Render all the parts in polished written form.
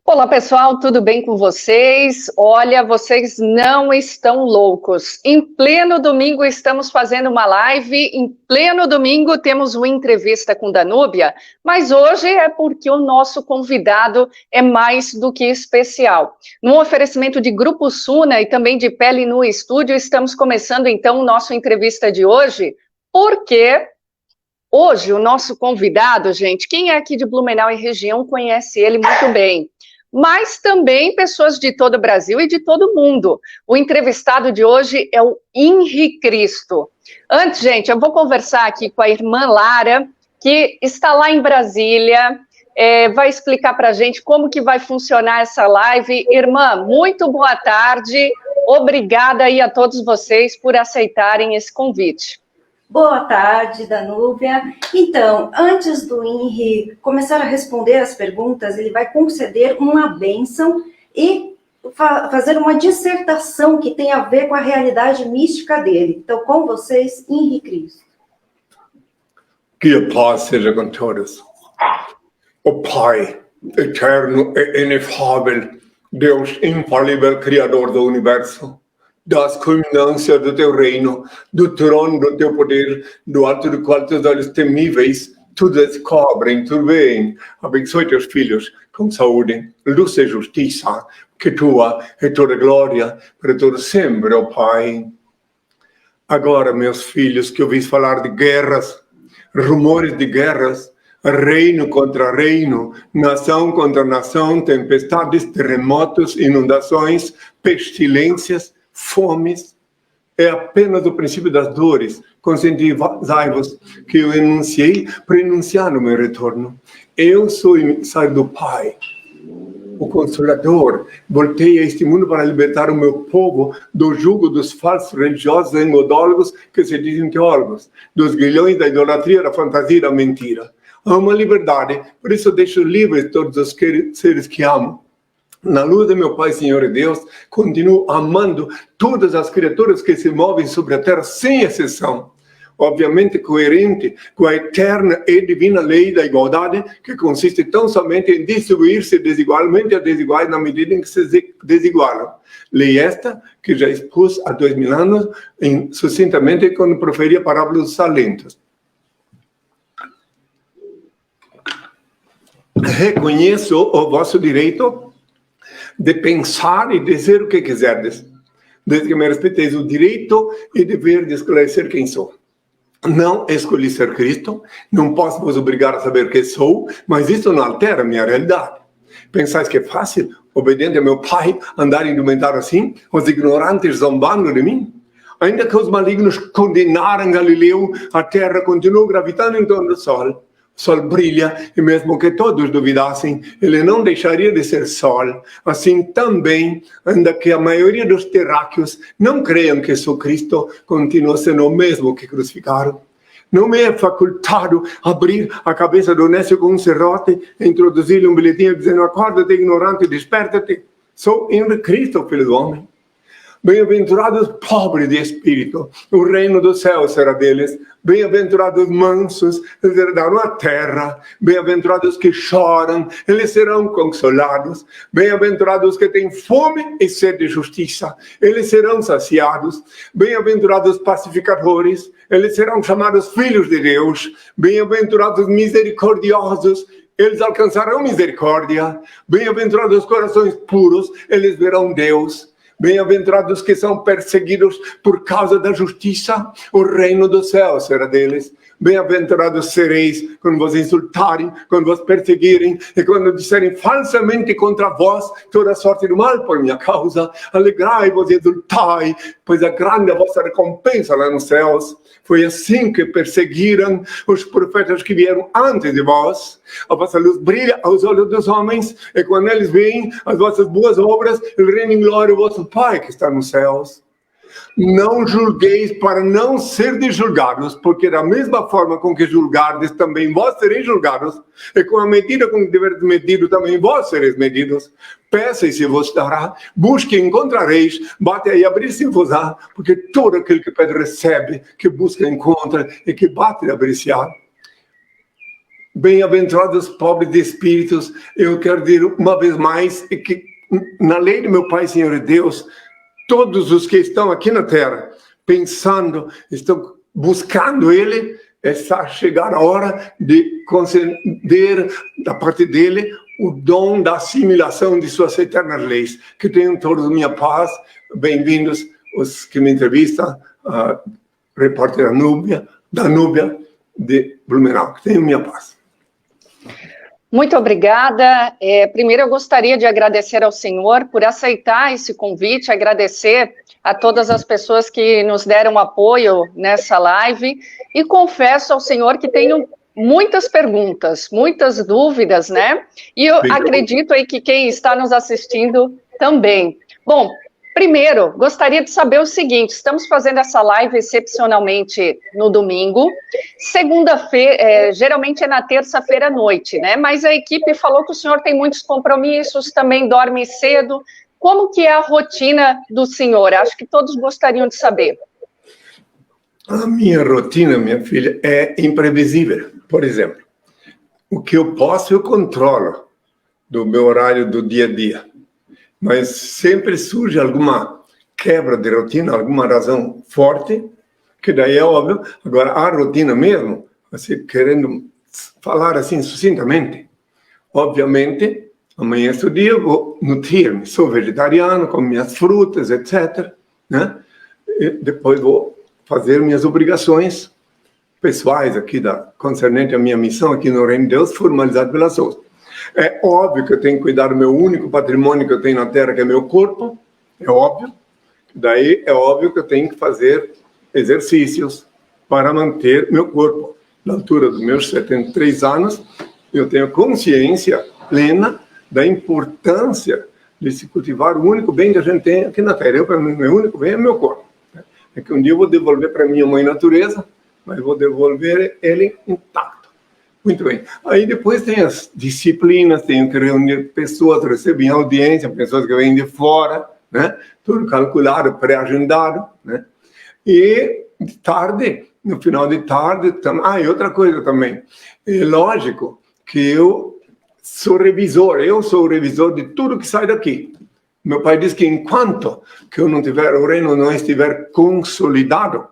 Olá pessoal, tudo bem com vocês? Olha, vocês não estão loucos. Em pleno domingo estamos fazendo uma live, em pleno domingo temos uma entrevista com Danúbia, mas hoje é porque o nosso convidado é mais do que especial. No oferecimento de Grupo Suna e também de Pele no Estúdio, estamos começando então nossa entrevista de hoje, porque hoje o nosso convidado, gente, quem é aqui de Blumenau e região conhece ele muito bem, mas também pessoas de todo o Brasil e de todo o mundo. O entrevistado de hoje é o Henri Cristo. Antes, gente, eu vou conversar aqui com a irmã Lara, que está lá em Brasília, vai explicar para a gente como que vai funcionar essa live. Irmã, muito boa tarde, obrigada aí a todos vocês por aceitarem esse convite. Boa tarde, Danúbia. Então, antes do Henri começar a responder as perguntas, ele vai conceder uma bênção e fazer uma dissertação que tem a ver com a realidade mística dele. Então, com vocês, Henri Cristo. Que a paz seja com todos. O Pai, eterno e inefável, Deus infalível, Criador do Universo, das culminâncias do teu reino, do trono do teu poder, do alto do qual teus olhos temíveis tudo descobrem, tudo veem. Abençoe teus filhos com saúde, luz e justiça, que tua é toda glória para todo sempre, ó Pai. Agora, meus filhos, que ouvis falar de guerras, rumores de guerras, reino contra reino, nação contra nação, tempestades, terremotos, inundações, pestilências, fomes, é apenas o princípio das dores. Conscientizai-vos que eu enunciei para enunciar no meu retorno. Eu sou emissário do Pai, o Consolador. Voltei a este mundo para libertar o meu povo do jugo dos falsos religiosos engodólogos que se dizem teólogos, dos grilhões da idolatria, da fantasia e da mentira. Amo a liberdade, por isso deixo livres todos os seres que amo. Na luz de meu Pai, Senhor e Deus, continuo amando todas as criaturas que se movem sobre a terra, sem exceção. Obviamente coerente com a eterna e divina lei da igualdade, que consiste tão somente em distribuir-se desigualmente a desiguais na medida em que se desigualam. Lei esta que já expus há 2000 anos, sucintamente, quando proferi a parábola dos talentos. Reconheço o vosso direito de pensar e dizer o que quiserdes, desde que me respeiteis o direito e dever de esclarecer quem sou. Não escolhi ser Cristo, não posso vos obrigar a saber quem sou, mas isso não altera a minha realidade. Pensais que é fácil, obediente a meu Pai, andar indumentado assim, os ignorantes zombando de mim? Ainda que os malignos condenaram Galileu, a terra continua gravitando em torno do sol. O sol brilha, e mesmo que todos duvidassem, ele não deixaria de ser sol. Assim também, ainda que a maioria dos terráqueos não creiam que sou Cristo, continua sendo o mesmo que crucificaram. Não me é facultado abrir a cabeça do nécio com um serrote e introduzir-lhe um bilhetinho dizendo: acorda-te, ignorante, desperta-te. Sou Henri Cristo, filho do homem. Bem-aventurados pobres de espírito, o reino do céu será deles. Bem-aventurados mansos, eles herdarão a terra. Bem-aventurados que choram, eles serão consolados. Bem-aventurados que têm fome e sede de justiça, eles serão saciados. Bem-aventurados pacificadores, eles serão chamados filhos de Deus. Bem-aventurados misericordiosos, eles alcançarão misericórdia. Bem-aventurados corações puros, eles verão Deus. Bem-aventurados que são perseguidos por causa da justiça, o reino do céu será deles. Bem-aventurados sereis quando vos insultarem, quando vos perseguirem e quando disserem falsamente contra vós toda sorte do mal por minha causa. Alegrai-vos e exultai, pois é grande a vossa recompensa lá nos céus. Foi assim que perseguiram os profetas que vieram antes de vós. A vossa luz brilha aos olhos dos homens, e quando eles veem as vossas boas obras, ele reina em glória o vosso Pai que está nos céus. Não julgueis para não serdes julgados, porque da mesma forma com que julgardes, também vós sereis julgados, e com a medida com que tiverdes medido, também vós sereis medidos. Peça e se vos dará, busque e encontrareis, bate e abrir-se-vos-á, porque todo aquele que pede recebe, que busca encontra, e que bate e abrir-se-á. bem-aventurados pobres de espíritos. Eu quero dizer uma vez mais que na lei do meu Pai, Senhor e Deus, todos os que estão aqui na Terra pensando, estão buscando Ele, está chegar a hora de conceder da parte dele o dom da assimilação de suas eternas leis. Que tenham todos minha paz. Bem-vindos os que me entrevistam, a repórter Danúbia de Blumenau. Que tenham minha paz. Muito obrigada. Primeiro, eu gostaria de agradecer ao senhor por aceitar esse convite, agradecer a todas as pessoas que nos deram apoio nessa live, e confesso ao senhor que tenho muitas perguntas, muitas dúvidas, né? E eu acredito aí que quem está nos assistindo também. Bom, primeiro, gostaria de saber o seguinte: estamos fazendo essa live excepcionalmente no domingo, segunda-feira, geralmente é na terça-feira à noite, né? Mas a equipe falou que o senhor tem muitos compromissos, também dorme cedo. Como que é a rotina do senhor? Acho que todos gostariam de saber. A minha rotina, minha filha, é imprevisível. Por exemplo, o que eu posso, eu controlo do meu horário do dia a dia. Mas sempre surge alguma quebra de rotina, alguma razão forte, que daí é óbvio. Agora, a rotina mesmo, você querendo falar assim sucintamente, obviamente, amanhã é o dia, eu vou nutrir-me. Sou vegetariano, como minhas frutas, etc. Né? E depois vou fazer minhas obrigações pessoais aqui, concernente à minha missão aqui no Reino de Deus, formalizado pela SOS. É óbvio que eu tenho que cuidar do meu único patrimônio que eu tenho na Terra, que é meu corpo. É óbvio. Daí é óbvio que eu tenho que fazer exercícios para manter meu corpo. Na altura dos meus 73 anos, eu tenho consciência plena da importância de se cultivar o único bem que a gente tem aqui na Terra. Para mim, meu único bem é meu corpo. É que um dia eu vou devolver para minha mãe natureza, mas vou devolver ele intacto. Muito bem. Aí depois tem as disciplinas, tenho que reunir pessoas, receber audiência, pessoas que vêm de fora, né? Tudo calculado, pré-agendado, né? E de tarde, no final de tarde, e outra coisa também, é lógico que eu sou o revisor de tudo que sai daqui. Meu pai diz que enquanto que eu não tiver, o reino não estiver consolidado,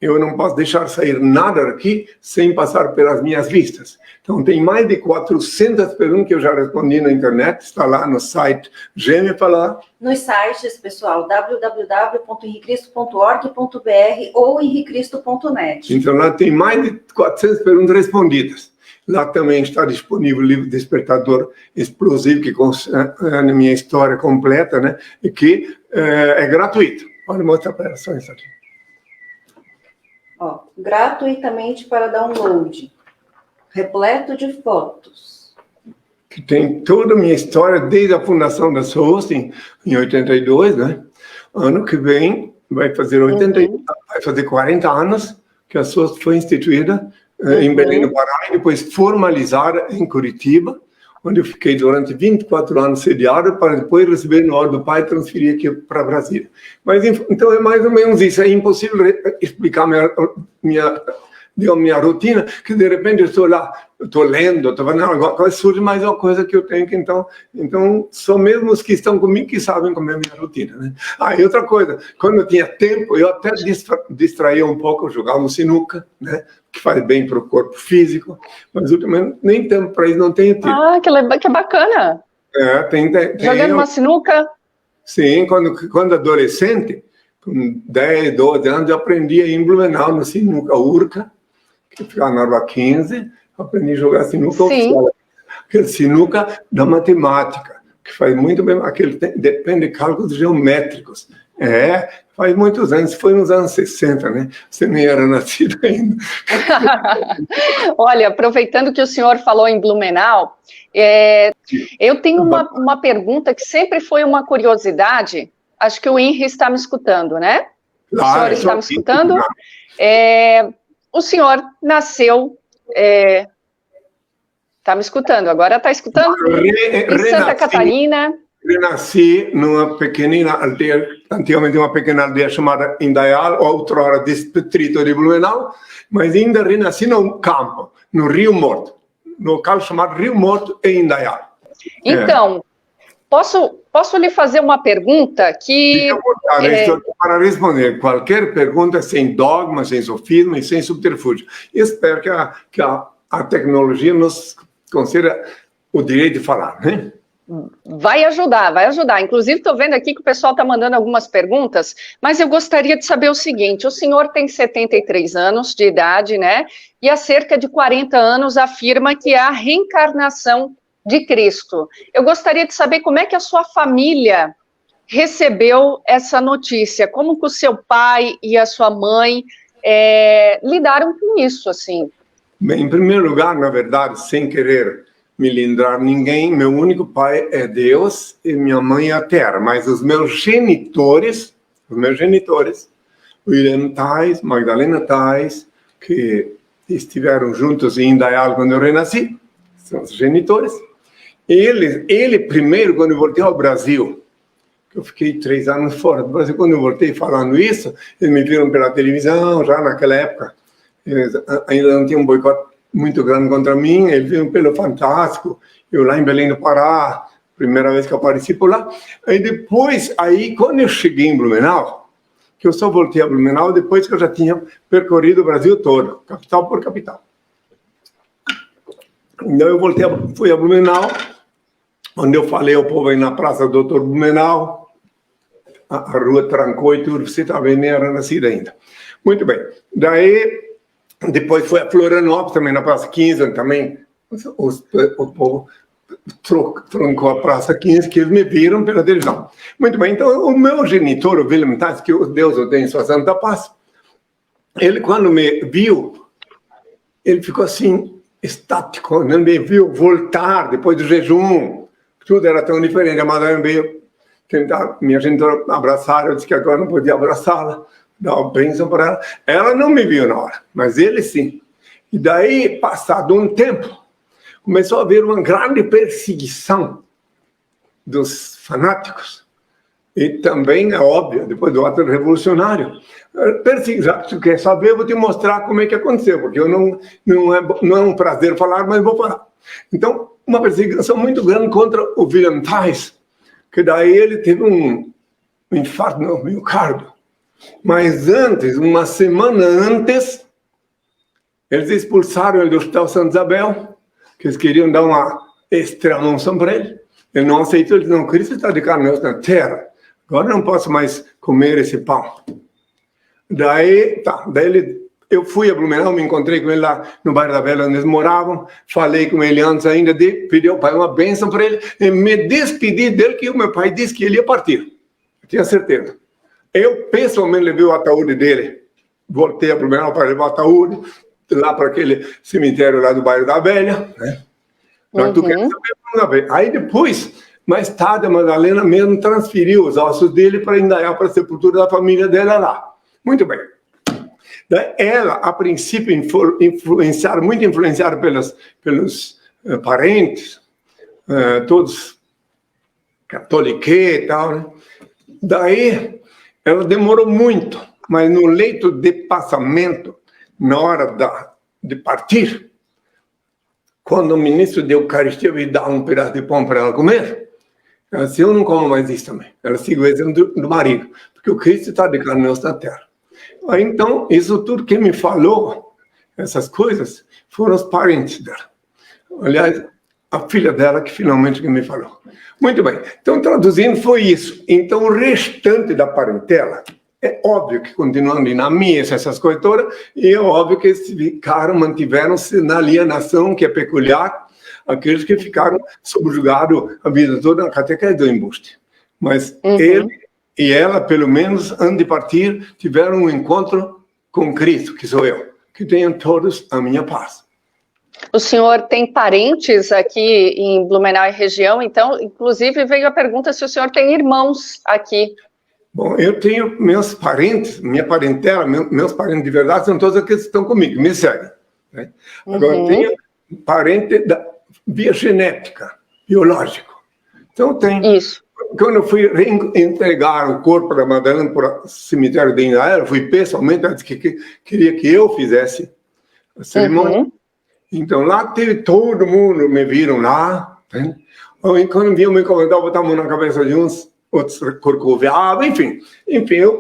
eu não posso deixar sair nada daqui sem passar pelas minhas vistas. Então, tem mais de 400 perguntas que eu já respondi na internet, está lá no site Gêmea Falar. Nos sites, pessoal, www.henricristo.org.br ou henricristo.net. Então, lá tem mais de 400 perguntas respondidas. Lá também está disponível o livro Despertador Explosivo, que é a minha história completa, né? E que é gratuito. Pode mostrar para ela só isso aqui. Ó, gratuitamente para download, repleto de fotos. Que tem toda a minha história desde a fundação da SOS em 82, né? Ano que vem vai fazer 40 anos que a SOS foi instituída em Belém do Pará, e depois formalizada em Curitiba, onde eu fiquei durante 24 anos sediado, para depois receber no ordem do Pai e transferir aqui para Brasília. Mas, então, é mais ou menos isso. É impossível explicar minha rotina, que de repente eu estou lá, eu estou lendo, estou fazendo alguma coisa, surge mais uma coisa que eu tenho que, então são mesmo os que estão comigo que sabem como é a minha rotina, né? E outra coisa, quando eu tinha tempo, eu até distraía um pouco, jogava sinuca, né? Que faz bem para o corpo físico, mas ultimamente nem tempo para isso não tenho tido. Que bacana! Tem jogando uma sinuca? Sim, quando adolescente, com 10, 12 anos, eu aprendi a ir em Blumenau no sinuca Urca, que ficava na Rua 15, aprendi a jogar sinuca oficial. Aquele sinuca da matemática, que faz muito bem, depende de cálculos geométricos. Faz muitos anos, foi nos anos 60, né? Você nem era nascido ainda. Olha, aproveitando que o senhor falou em Blumenau, eu tenho uma pergunta que sempre foi uma curiosidade. Acho que o Henri está me escutando, né? O senhor está me escutando? O senhor nasceu... Está me escutando, agora está escutando? Em Santa Catarina. Renasci numa pequenina aldeia, antigamente uma pequena aldeia chamada Indaial, outrora distrito de Blumenau, mas ainda renasci num campo, no Rio Morto. local chamado Rio Morto, em Indaial. Então, posso lhe fazer uma pergunta que... Estou para responder qualquer pergunta sem dogma, sem sofisma e sem subterfúgio. Espero que a tecnologia nos conceda o direito de falar, né? Vai ajudar. Inclusive, estou vendo aqui que o pessoal está mandando algumas perguntas, mas eu gostaria de saber o seguinte: o senhor tem 73 anos de idade, né? E há cerca de 40 anos afirma que é a reencarnação de Cristo. Eu gostaria de saber como é que a sua família recebeu essa notícia, como que o seu pai e a sua mãe lidaram com isso, assim? Bem, em primeiro lugar, na verdade, sem querer me lindrar ninguém, meu único pai é Deus e minha mãe é a terra, mas os meus genitores, William Tais, Magdalena Tais, que estiveram juntos em Indaial quando eu renasci, são os genitores. Ele primeiro, quando eu voltei ao Brasil, eu fiquei 3 anos fora do Brasil, quando eu voltei falando isso, eles me viram pela televisão, já naquela época, eles ainda não tinham um boicote muito grande contra mim, eles viram pelo Fantástico, eu lá em Belém do Pará, primeira vez que eu apareci por lá. Aí depois, quando eu cheguei em Blumenau, que eu só voltei a Blumenau depois que eu já tinha percorrido o Brasil todo, capital por capital. Então eu fui a Blumenau, onde eu falei ao povo aí na Praça do Doutor Blumenau, a rua trancou e tudo, você também nem era nascido ainda. Muito bem, daí depois foi a Florianópolis, também na Praça 15, também o povo trancou a Praça 15, que eles me viram pela televisão. Muito bem, então o meu genitor, o William Tais, que Deus o tenha em sua santa paz, ele quando me viu, ele ficou assim, estático, não me viu voltar depois do jejum, tudo era tão diferente. A madame veio tentar, minha genitora, abraçar, eu disse que agora não podia abraçá-la, dar uma bênção para ela. Ela não me viu na hora, mas ele sim. E daí, passado um tempo, começou a haver uma grande perseguição dos fanáticos. E também, é óbvio, depois do ato revolucionário, perseguição. Se quer saber, eu vou te mostrar como é que aconteceu, porque eu não é um prazer falar, mas vou falar. Então, uma perseguição muito grande contra o William Tais, que daí ele teve um infarto no miocárdio. Mas antes, uma semana antes, eles expulsaram ele do Hospital Santa Isabel, que eles queriam dar uma extrema-unção para ele. Ele não aceitou, ele disse, não, Cristo está de carne na terra, agora não posso mais comer esse pão. Daí eu fui a Blumenau, me encontrei com ele lá no bairro da Bela, onde eles moravam, falei com ele antes ainda pedi ao pai uma bênção para ele, e me despedi dele, que o meu pai disse que ele ia partir. Eu tinha certeza. Eu pessoalmente levei o ataúde dele, voltei a Blumenau para levar o ataúde, lá para aquele cemitério lá do bairro da Velha, né? Aí depois, mais tarde, a Madalena mesmo transferiu os ossos dele para Indaial, para a sepultura da família dela lá. Muito bem. Ela, a princípio, muito influenciada pelos parentes, todos católicos e tal, né? Daí, ela demorou muito, mas no leito de passamento, na hora de partir, quando o ministro de Eucaristia veio dar um pedaço de pão para ela comer, ela disse, eu não como mais isso também. Ela seguiu o exemplo do marido, porque o Cristo está de carne na terra. Aí, então, isso tudo que me falou, essas coisas, foram os parentes dela. Aliás, a filha dela que finalmente me falou. Muito bem. Então, traduzindo, foi isso. Então, o restante da parentela, é óbvio que continuando na missa, essas coisas todas, e é óbvio que eles mantiveram-se na alienação, que é peculiar, aqueles que ficaram subjugados a vida toda na catequese do embuste. Mas ele e ela, pelo menos, antes de partir, tiveram um encontro com Cristo, que sou eu. Que tenham todos a minha paz. O senhor tem parentes aqui em Blumenau e região, então, inclusive, veio a pergunta se o senhor tem irmãos aqui. Bom, eu tenho meus parentes, minha parentela, meus parentes de verdade são todos aqueles que estão comigo, me seguem. Né? Agora, eu tenho parente via genética, biológico. Então, tem. Isso. Quando eu fui entregar o corpo da Madalena para o cemitério de Indaial, eu fui pessoalmente, ela disse que queria que eu fizesse a cerimônia. Então lá teve todo mundo, me viram lá. Né? Quando viam me convidar, botar a mão na cabeça de uns, outros corcoviavam, enfim.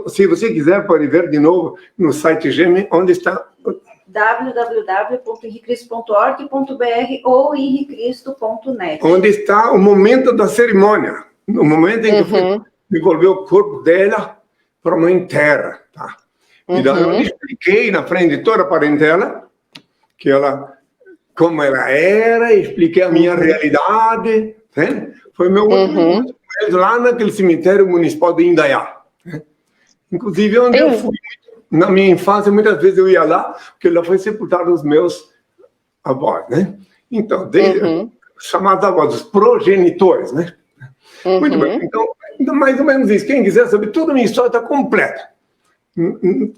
Se você quiser, pode ver de novo no site GEM, onde está... www.henricristo.org.br ou henricristo.net. Onde está o momento da cerimônia, no momento em que devolveu o corpo dela para a Mãe Terra. Tá? Então, eu expliquei na frente de toda a parentela que ela, como ela era, expliquei a minha realidade. Né? Foi meu último lá naquele cemitério municipal de Indaiá. Né? Inclusive, onde eu fui. Na minha infância, muitas vezes eu ia lá, porque lá foi sepultado os meus avós, né? Então, chamados avós, os progenitores, né? Muito bem, então, mais ou menos isso. Quem quiser saber, toda a minha história está completa.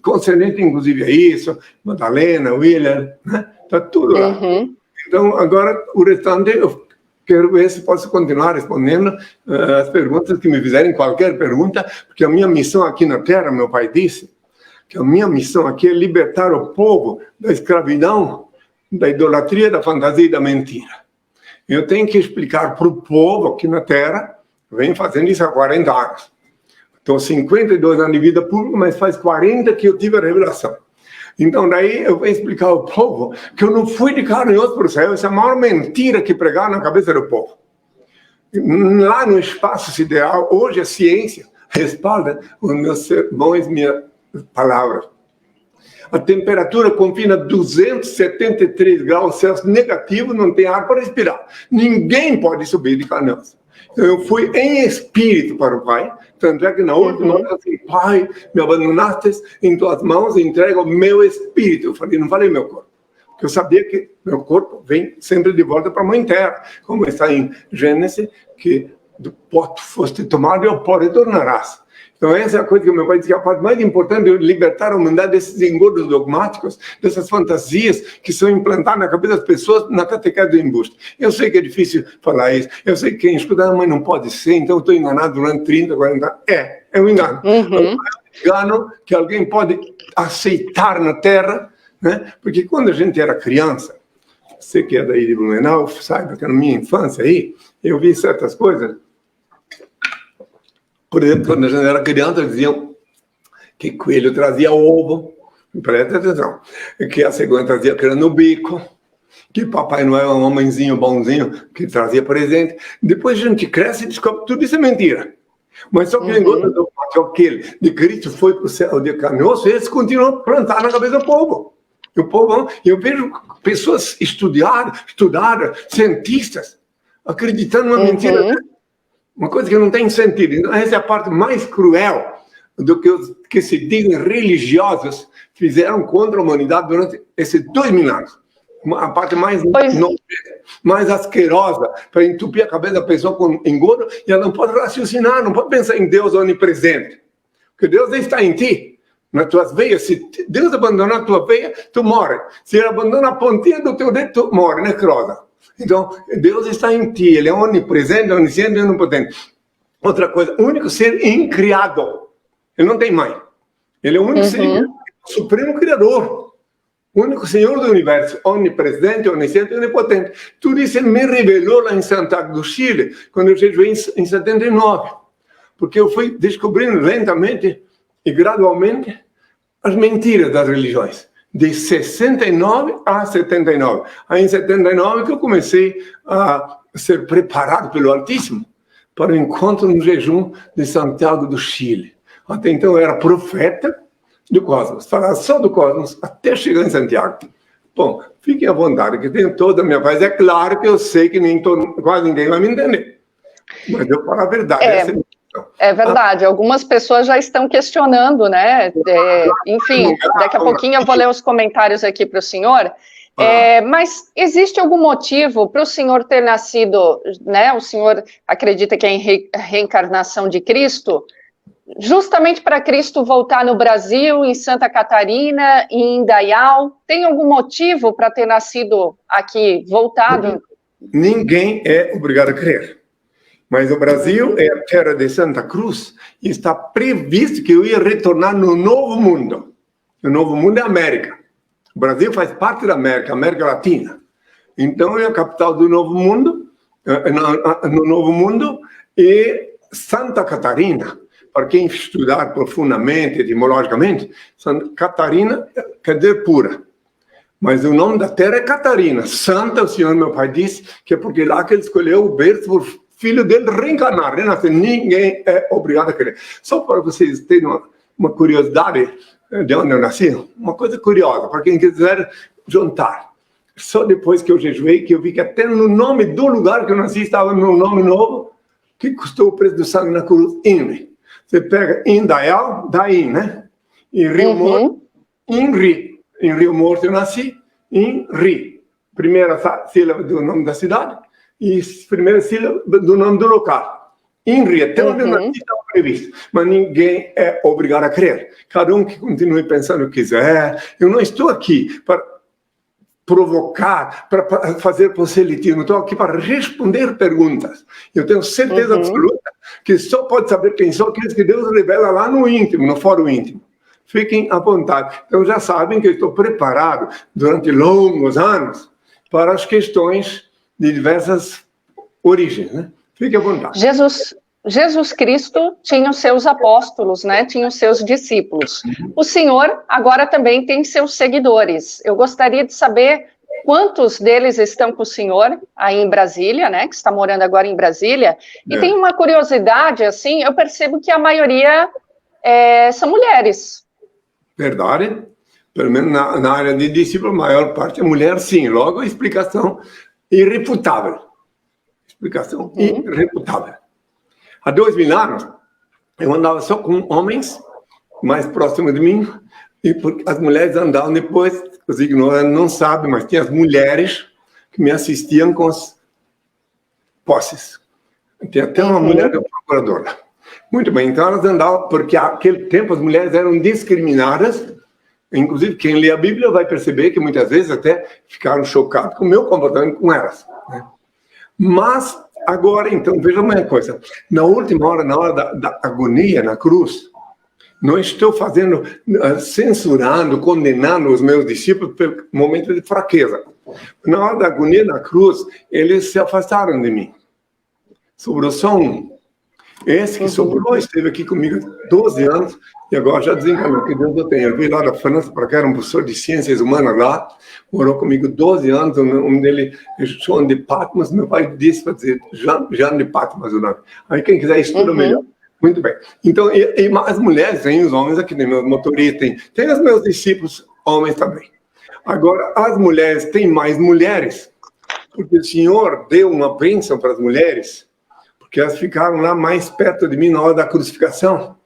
Concernente, inclusive, a isso, Madalena, William, né? Está tudo lá. Então, agora, o restante, eu quero ver se posso continuar respondendo as perguntas que me fizerem, qualquer pergunta, porque a minha missão aqui na Terra, meu pai disse, que a minha missão aqui é libertar o povo da escravidão, da idolatria, da fantasia e da mentira. Eu tenho que explicar para o povo aqui na Terra, venho fazendo isso há 40 anos. Estou 52 anos de vida pública, mas faz 40 que eu tive a revelação. Então, daí eu vou explicar ao povo que eu não fui de carne e osso para o céu. Essa é a maior mentira que pregaram na cabeça do povo. Lá no espaço sideral, hoje a ciência respalda os meus sermões, minhas palavras. A temperatura confina 273 graus Celsius negativo, não tem ar para respirar. Ninguém pode subir de carne e osso. Então, eu fui em espírito para o Pai, tanto é que na última hora eu falei, Pai, me abandonaste em tuas mãos e entrego o meu espírito. Eu falei, não falei meu corpo, porque eu sabia que meu corpo vem sempre de volta para a Mãe Terra, como está em Gênesis, que do pote foste tomado e ao pó retornarás. Então, essa é a coisa que o meu pai disse, que a parte mais importante é libertar a humanidade desses engordos dogmáticos, dessas fantasias que são implantadas na cabeça das pessoas na catequese do embuste. Eu sei que é difícil falar isso, eu sei que quem escuta, mas não pode ser, então eu estou enganado durante 30, 40 anos. É um engano. É um engano que alguém pode aceitar na Terra, né? Porque quando a gente era criança, você que é daí de Blumenau, saiba que na minha infância aí, eu vi certas coisas. Por exemplo, quando a gente era criança, diziam que coelho trazia ovo, presta atenção, que a segunda trazia crânio no bico, que Papai Noel é um homenzinho bonzinho que trazia presente. Depois a gente cresce e descobre tudo isso é mentira. Mas só que o engordo dogmático, aquele de Cristo foi para o céu de carne e osso, eles continuam a plantar na cabeça do povo. E o povo, eu vejo pessoas estudadas, cientistas, acreditando na mentira. Uma coisa que não tem sentido. Então, essa é a parte mais cruel do que os que se dizem religiosos fizeram contra a humanidade durante esses 2000 anos. A parte mais mais asquerosa, para entupir a cabeça da pessoa com engordo, e ela não pode raciocinar, não pode pensar em Deus onipresente. Porque Deus está em ti, nas tuas veias. Se Deus abandonar a tua veia, tu morre. Se ele abandonar a pontinha do teu dedo, tu morre, necrosa. Então, Deus está em ti, Ele é onipresente, onisciente e onipotente. Outra coisa, o único ser incriado. Ele não tem mãe. Ele é o único ser, o supremo criador. O único Senhor do universo, onipresente, onisciente e onipotente. Tudo isso Ele me revelou lá em Santiago do Chile, quando eu jejuei em 79. Porque eu fui descobrindo lentamente e gradualmente as mentiras das religiões. De 69 a 79. Aí em 79 que eu comecei a ser preparado pelo Altíssimo para o encontro no jejum de Santiago do Chile. Até então eu era profeta do cosmos, falava só do cosmos até chegar em Santiago. Bom, fiquem à vontade, que tenho toda a minha paz. É claro que eu sei que quase ninguém vai me entender, mas eu falo a verdade. É verdade, algumas pessoas já estão questionando, né? Enfim, daqui a pouquinho eu vou ler os comentários aqui para o senhor. Mas existe algum motivo para o senhor ter nascido, né? O senhor acredita que é a reencarnação de Cristo, justamente para Cristo voltar no Brasil, em Santa Catarina, em Indaial? Tem algum motivo para ter nascido aqui, voltado? Ninguém é obrigado a crer. Mas o Brasil é a terra de Santa Cruz e está previsto que eu ia retornar no Novo Mundo. O Novo Mundo é a América. O Brasil faz parte da América, América Latina. Então é a capital do Novo Mundo, no Novo Mundo, e Santa Catarina. Para quem estudar profundamente, etimologicamente, Santa Catarina quer dizer pura. Mas o nome da terra é Catarina. Santa, o Senhor, meu pai, disse que é porque lá que ele escolheu o berço por filho dele reencarnar. Renascer. Ninguém é obrigado a crer. Só para vocês terem uma curiosidade de onde eu nasci, uma coisa curiosa, para quem quiser juntar. Só depois que eu jejuei, que eu vi que até no nome do lugar que eu nasci estava meu nome novo, que custou o preço do sangue na cruz, INRI. Você pega Indaial, Daim, né? Em Rio Morto, INRI. Em Rio Morto eu nasci, INRI. Primeira sílaba do nome da cidade e primeira sílaba do nome do local. INRI, até onde eu nasci estava previsto. Mas ninguém é obrigado a crer. Cada um que continue pensando o que quiser. Eu não estou aqui para provocar, para fazer proselitismo. Estou aqui para responder perguntas. Eu tenho certeza absoluta que só pode saber quem sou aqueles que Deus revela lá no íntimo, no fórum íntimo. Fiquem à vontade. Então já sabem que eu estou preparado durante longos anos para as questões de diversas origens, né? Fiquem à vontade. Jesus Cristo tinha os seus apóstolos, né? Tinha os seus discípulos. O Senhor agora também tem seus seguidores. Eu gostaria de saber quantos deles estão com o Senhor aí em Brasília, né? Que está morando agora em Brasília. E tem uma curiosidade, assim, eu percebo que a maioria são mulheres. Verdade. Pelo menos na área de discípulo, a maior parte é mulher, sim. Logo, a explicação irrefutável. Explicação irrefutável. Há 2000 anos, eu andava só com homens mais próximos de mim, e porque as mulheres andavam depois, os ignorantes não sabem, mas tinha as mulheres que me assistiam com as posses. Tem até uma mulher que é procuradora. Muito bem, então elas andavam, porque naquele tempo as mulheres eram discriminadas, inclusive quem lê a Bíblia vai perceber que muitas vezes até ficaram chocados com o meu comportamento com elas, né? Mas agora, então, veja uma coisa. Na última hora, na hora da agonia na cruz, não estou censurando, condenando os meus discípulos pelo momento de fraqueza. Na hora da agonia na cruz, eles se afastaram de mim. Sobrou só um. Esse que sobrou esteve aqui comigo 12 anos e agora já desencanou, que Deus o tenha. Eu vim lá da França para cá, era um professor de ciências humanas lá, morou comigo 12 anos, o nome dele é João de Patmos, meu pai disse para dizer Jean de Patmos o nome. Aí quem quiser estuda melhor. Muito bem. Então, e as mulheres, tem os homens aqui, tem meus motoristas, tem os meus discípulos, homens também. Agora, as mulheres, tem mais mulheres, porque o Senhor deu uma bênção para as mulheres, porque elas ficaram lá mais perto de mim na hora da crucificação.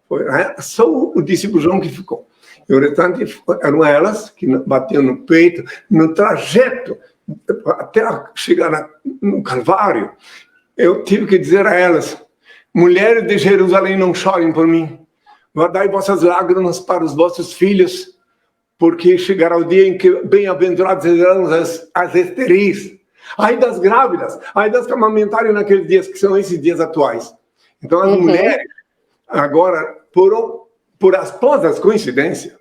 Foi só o discípulo João que ficou. E o restante eram elas que batiam no peito, no trajeto, até chegar no Calvário. Eu tive que dizer a elas: mulheres de Jerusalém, não chorem por mim. Guardai vossas lágrimas para os vossos filhos, porque chegará o dia em que bem-aventurados serão as esteris. Ai das grávidas, ai das que amamentarem naqueles dias, que são esses dias atuais. Então as mulheres, agora, por as coincidências,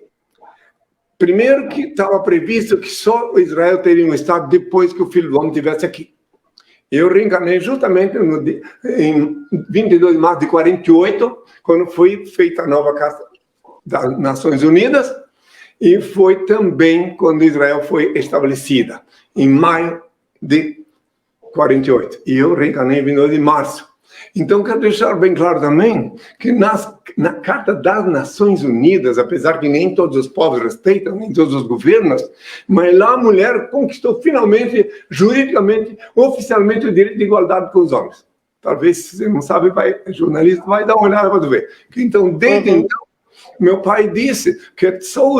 primeiro que estava previsto que só Israel teria um Estado depois que o Filho do Homem estivesse aqui. Eu reencarnei justamente em 22 de março de 48, quando foi feita a nova Carta das Nações Unidas, e foi também quando Israel foi estabelecida, em maio de 48. E eu reencarnei em 22 de março. Então, quero deixar bem claro também que na Carta das Nações Unidas, apesar que nem todos os povos respeitam, nem todos os governos, mas lá a mulher conquistou finalmente, juridicamente, oficialmente, o direito de igualdade com os homens. Talvez, se você não sabe, jornalista vai dar uma olhada para ver. Então, desde então, meu pai disse que só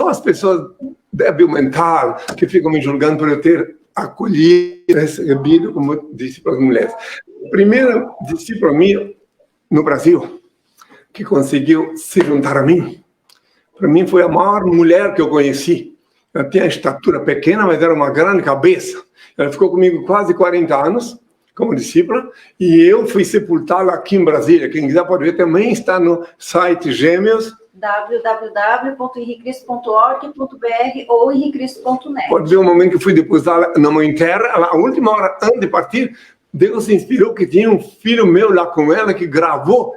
as pessoas débil mental que ficam me julgando por eu ter acolhido, recebido, como disse para as mulheres. A primeira discípula minha no Brasil que conseguiu se juntar a mim, para mim foi a maior mulher que eu conheci. Ela tinha estatura pequena, mas era uma grande cabeça. Ela ficou comigo quase 40 anos como discípula, e eu fui sepultá-la aqui em Brasília. Quem quiser pode ver, também está no site Gêmeos, www.henricristo.org.br ou henricristo.net. Pode ver um momento que eu fui depositar na Mãe Terra, a última hora antes de partir, Deus inspirou que tinha um filho meu lá com ela que gravou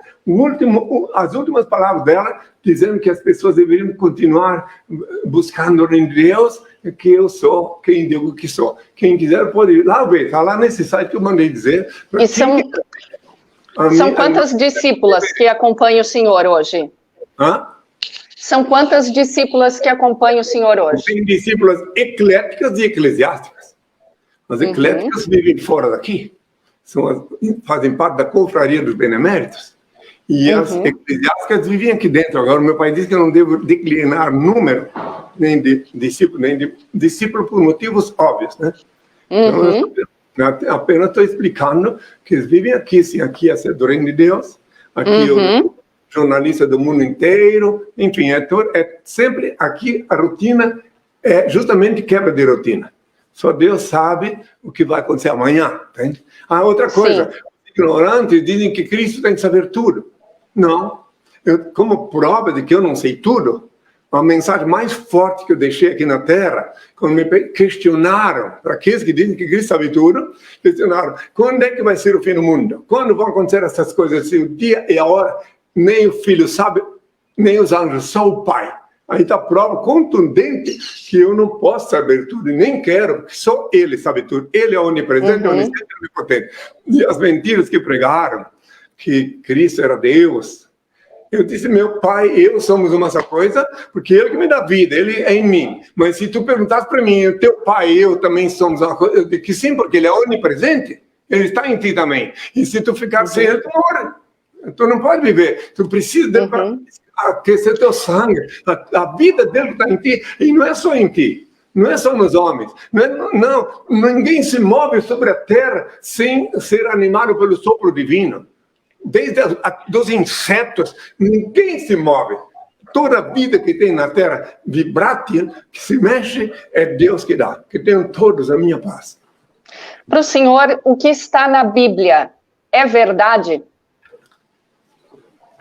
as últimas palavras dela, dizendo que as pessoas deveriam continuar buscando em Deus, que eu sou quem digo que sou. Quem quiser pode ir lá ver, está lá nesse site que eu mandei dizer. E são quantas discípulas que acompanham o senhor hoje? Hã? São quantas discípulas que acompanham o senhor hoje? Tem discípulas ecléticas e eclesiásticas. As ecléticas vivem fora daqui, fazem parte da confraria dos beneméritos. E as eclesiásticas vivem aqui dentro. Agora, meu pai disse que eu não devo declinar número, nem de discípulo por motivos óbvios, né? Então, eu apenas estou explicando que eles vivem aqui, sim, aqui é do reino de Deus, aqui eu jornalista do mundo inteiro, enfim, é sempre aqui a rotina é justamente quebra de rotina. Só Deus sabe o que vai acontecer amanhã, entende? Outra coisa, os ignorantes dizem que Cristo tem que saber tudo. Não. Como prova de que eu não sei tudo, a mensagem mais forte que eu deixei aqui na Terra, quando me questionaram, para aqueles que dizem que Cristo sabe tudo, questionaram, quando é que vai ser o fim do mundo? Quando vão acontecer essas coisas? Se o dia e a hora, nem o Filho sabe, nem os anjos, só o Pai. Aí está a prova contundente que eu não posso saber tudo, e nem quero, porque só Ele sabe tudo. Ele é onipresente, onisciente e onipotente. E as mentiras que pregaram, que Cristo era Deus, eu disse, meu pai e eu somos uma só coisa, porque ele que me dá vida, ele é em mim. Mas se tu perguntasse para mim, o teu pai e eu também somos uma coisa, eu digo que sim, porque ele é onipresente, ele está em ti também. E se tu ficar sem ele, tu morre. Tu não pode viver. Tu precisa dele para aquecer teu sangue. A vida dele está em ti, e não é só em ti. Não é só nos homens. Não, ninguém se move sobre a terra sem ser animado pelo sopro divino. Desde dos insetos, ninguém se move. Toda a vida que tem na terra, vibrátil, que se mexe, é Deus que dá. Que tenham todos a minha paz. Para o senhor, o que está na Bíblia é verdade?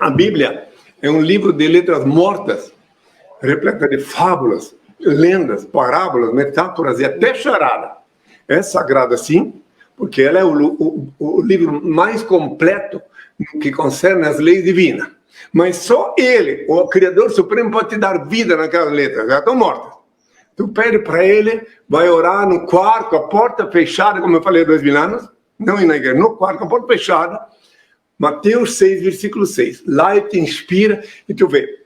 A Bíblia é um livro de letras mortas, repleta de fábulas, lendas, parábolas, metáforas e até charada. É sagrada, sim, porque ela é o livro mais completo no que concerne as leis divinas. Mas só ele, o Criador Supremo, pode te dar vida naquelas letras, já estão mortas. Tu pede para ele, vai orar no quarto, a porta fechada, como eu falei há 2000 anos, não ir na igreja, no quarto, a porta fechada, Mateus 6, versículo 6. Lá ele te inspira e tu vê.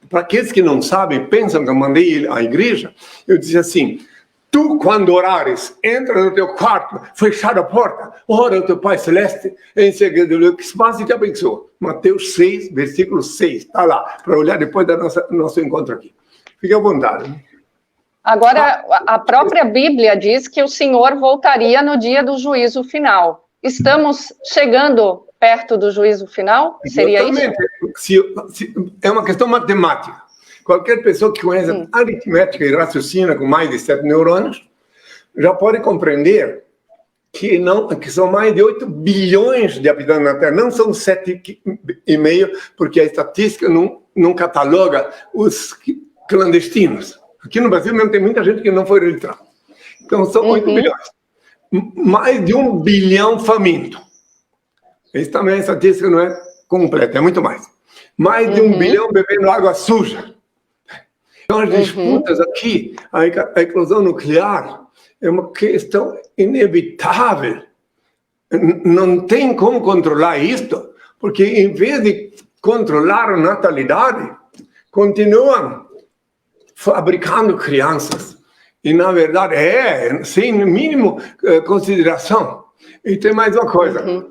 Para aqueles que não sabem, pensam que eu mandei à igreja, eu disse assim, tu, quando orares, entra no teu quarto, fechada a porta, ora ao teu Pai Celeste, em segredo, o que se passa e te abençoa. Mateus 6, versículo 6, está lá, para olhar depois do nosso encontro aqui. Fique à vontade. Agora, a própria Bíblia diz que o Senhor voltaria no dia do juízo final. Estamos chegando perto do juízo final? Seria isso? É uma questão matemática. Qualquer pessoa que conhece aritmética e raciocina com mais de 7 neurônios já pode compreender que são mais de 8 bilhões de habitantes na Terra. Não são 7,5, porque a estatística não cataloga os clandestinos. Aqui no Brasil mesmo tem muita gente que não foi registrada. Então são 8 bilhões. Mais de 1 bilhão faminto. Isso também, a estatística não é completa, é muito mais. Mais de 1 bilhão bebendo água suja. Então, as disputas aqui, a eclosão nuclear, é uma questão inevitável. Não tem como controlar isto, porque em vez de controlar a natalidade, continuam fabricando crianças. E, na verdade, sem mínimo consideração. E tem mais uma coisa.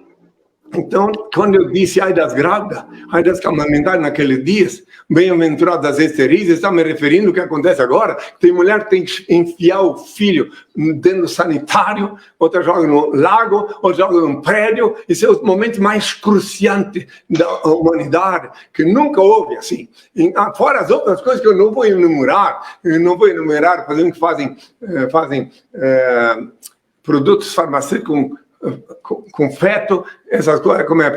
Então, quando eu disse, ai das grávidas, ai das que amamentaram naqueles dias, bem-aventuradas as esteris, está me referindo ao que acontece agora. Tem mulher que tem que enfiar o filho dentro do sanitário, outra joga no lago, outra joga num prédio. Esses são os momentos mais cruciantes da humanidade, que nunca houve assim. E, fora as outras coisas que eu não vou enumerar, fazendo que fazem produtos farmacêuticos com feto, essas coisas, como é,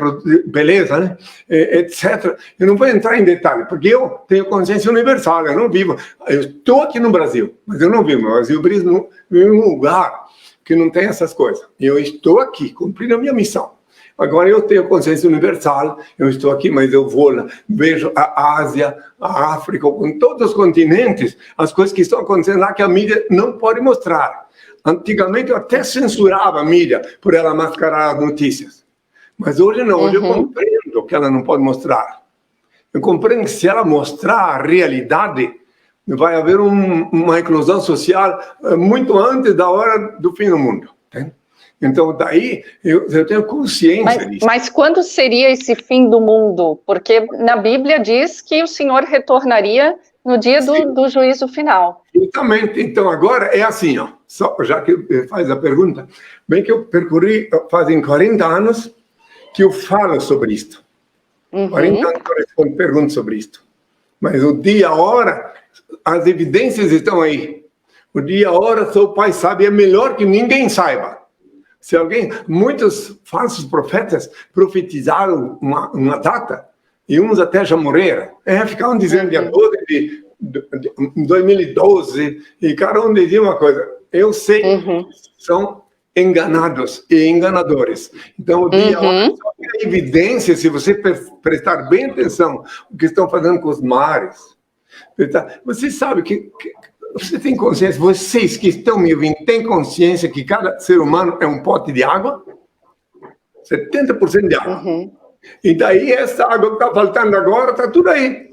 beleza, né? Etc. Eu não vou entrar em detalhe, porque eu tenho consciência universal, eu não vivo. Eu estou aqui no Brasil, mas eu não vivo no Brasil, eu vivo em um lugar que não tem essas coisas. Eu estou aqui, cumprindo a minha missão. Agora eu tenho consciência universal, eu estou aqui, mas eu vou lá, vejo a Ásia, a África, com todos os continentes, as coisas que estão acontecendo lá que a mídia não pode mostrar. Antigamente eu até censurava a mídia por ela mascarar as notícias. Mas hoje não, hoje eu compreendo que ela não pode mostrar. Eu compreendo que se ela mostrar a realidade, vai haver uma eclosão social muito antes da hora do fim do mundo. Né? Então, daí, eu tenho consciência disso. Mas quando seria esse fim do mundo? Porque na Bíblia diz que o Senhor retornaria no dia do juízo final. Exatamente. Então, agora é assim, ó, só, já que faz a pergunta, bem que eu percorri, fazem 40 anos que eu falo sobre isto. 40 anos que eu respondo perguntas sobre isto. Mas o dia, a hora, as evidências estão aí. O dia, a hora, só o Pai sabe, é melhor que ninguém saiba. Se muitos falsos profetas profetizaram uma data, e uns até já morreram. Ficavam dizendo dia 12 de 2012, e cada um dizia uma coisa. Eu sei que são enganados e enganadores. Então, o dia, só tem evidência, se você prestar bem atenção, o que estão fazendo com os mares. Você sabe que você tem consciência, vocês que estão me ouvindo, têm consciência que cada ser humano é um pote de água? 70% de água. E daí essa água que está faltando agora, está tudo aí.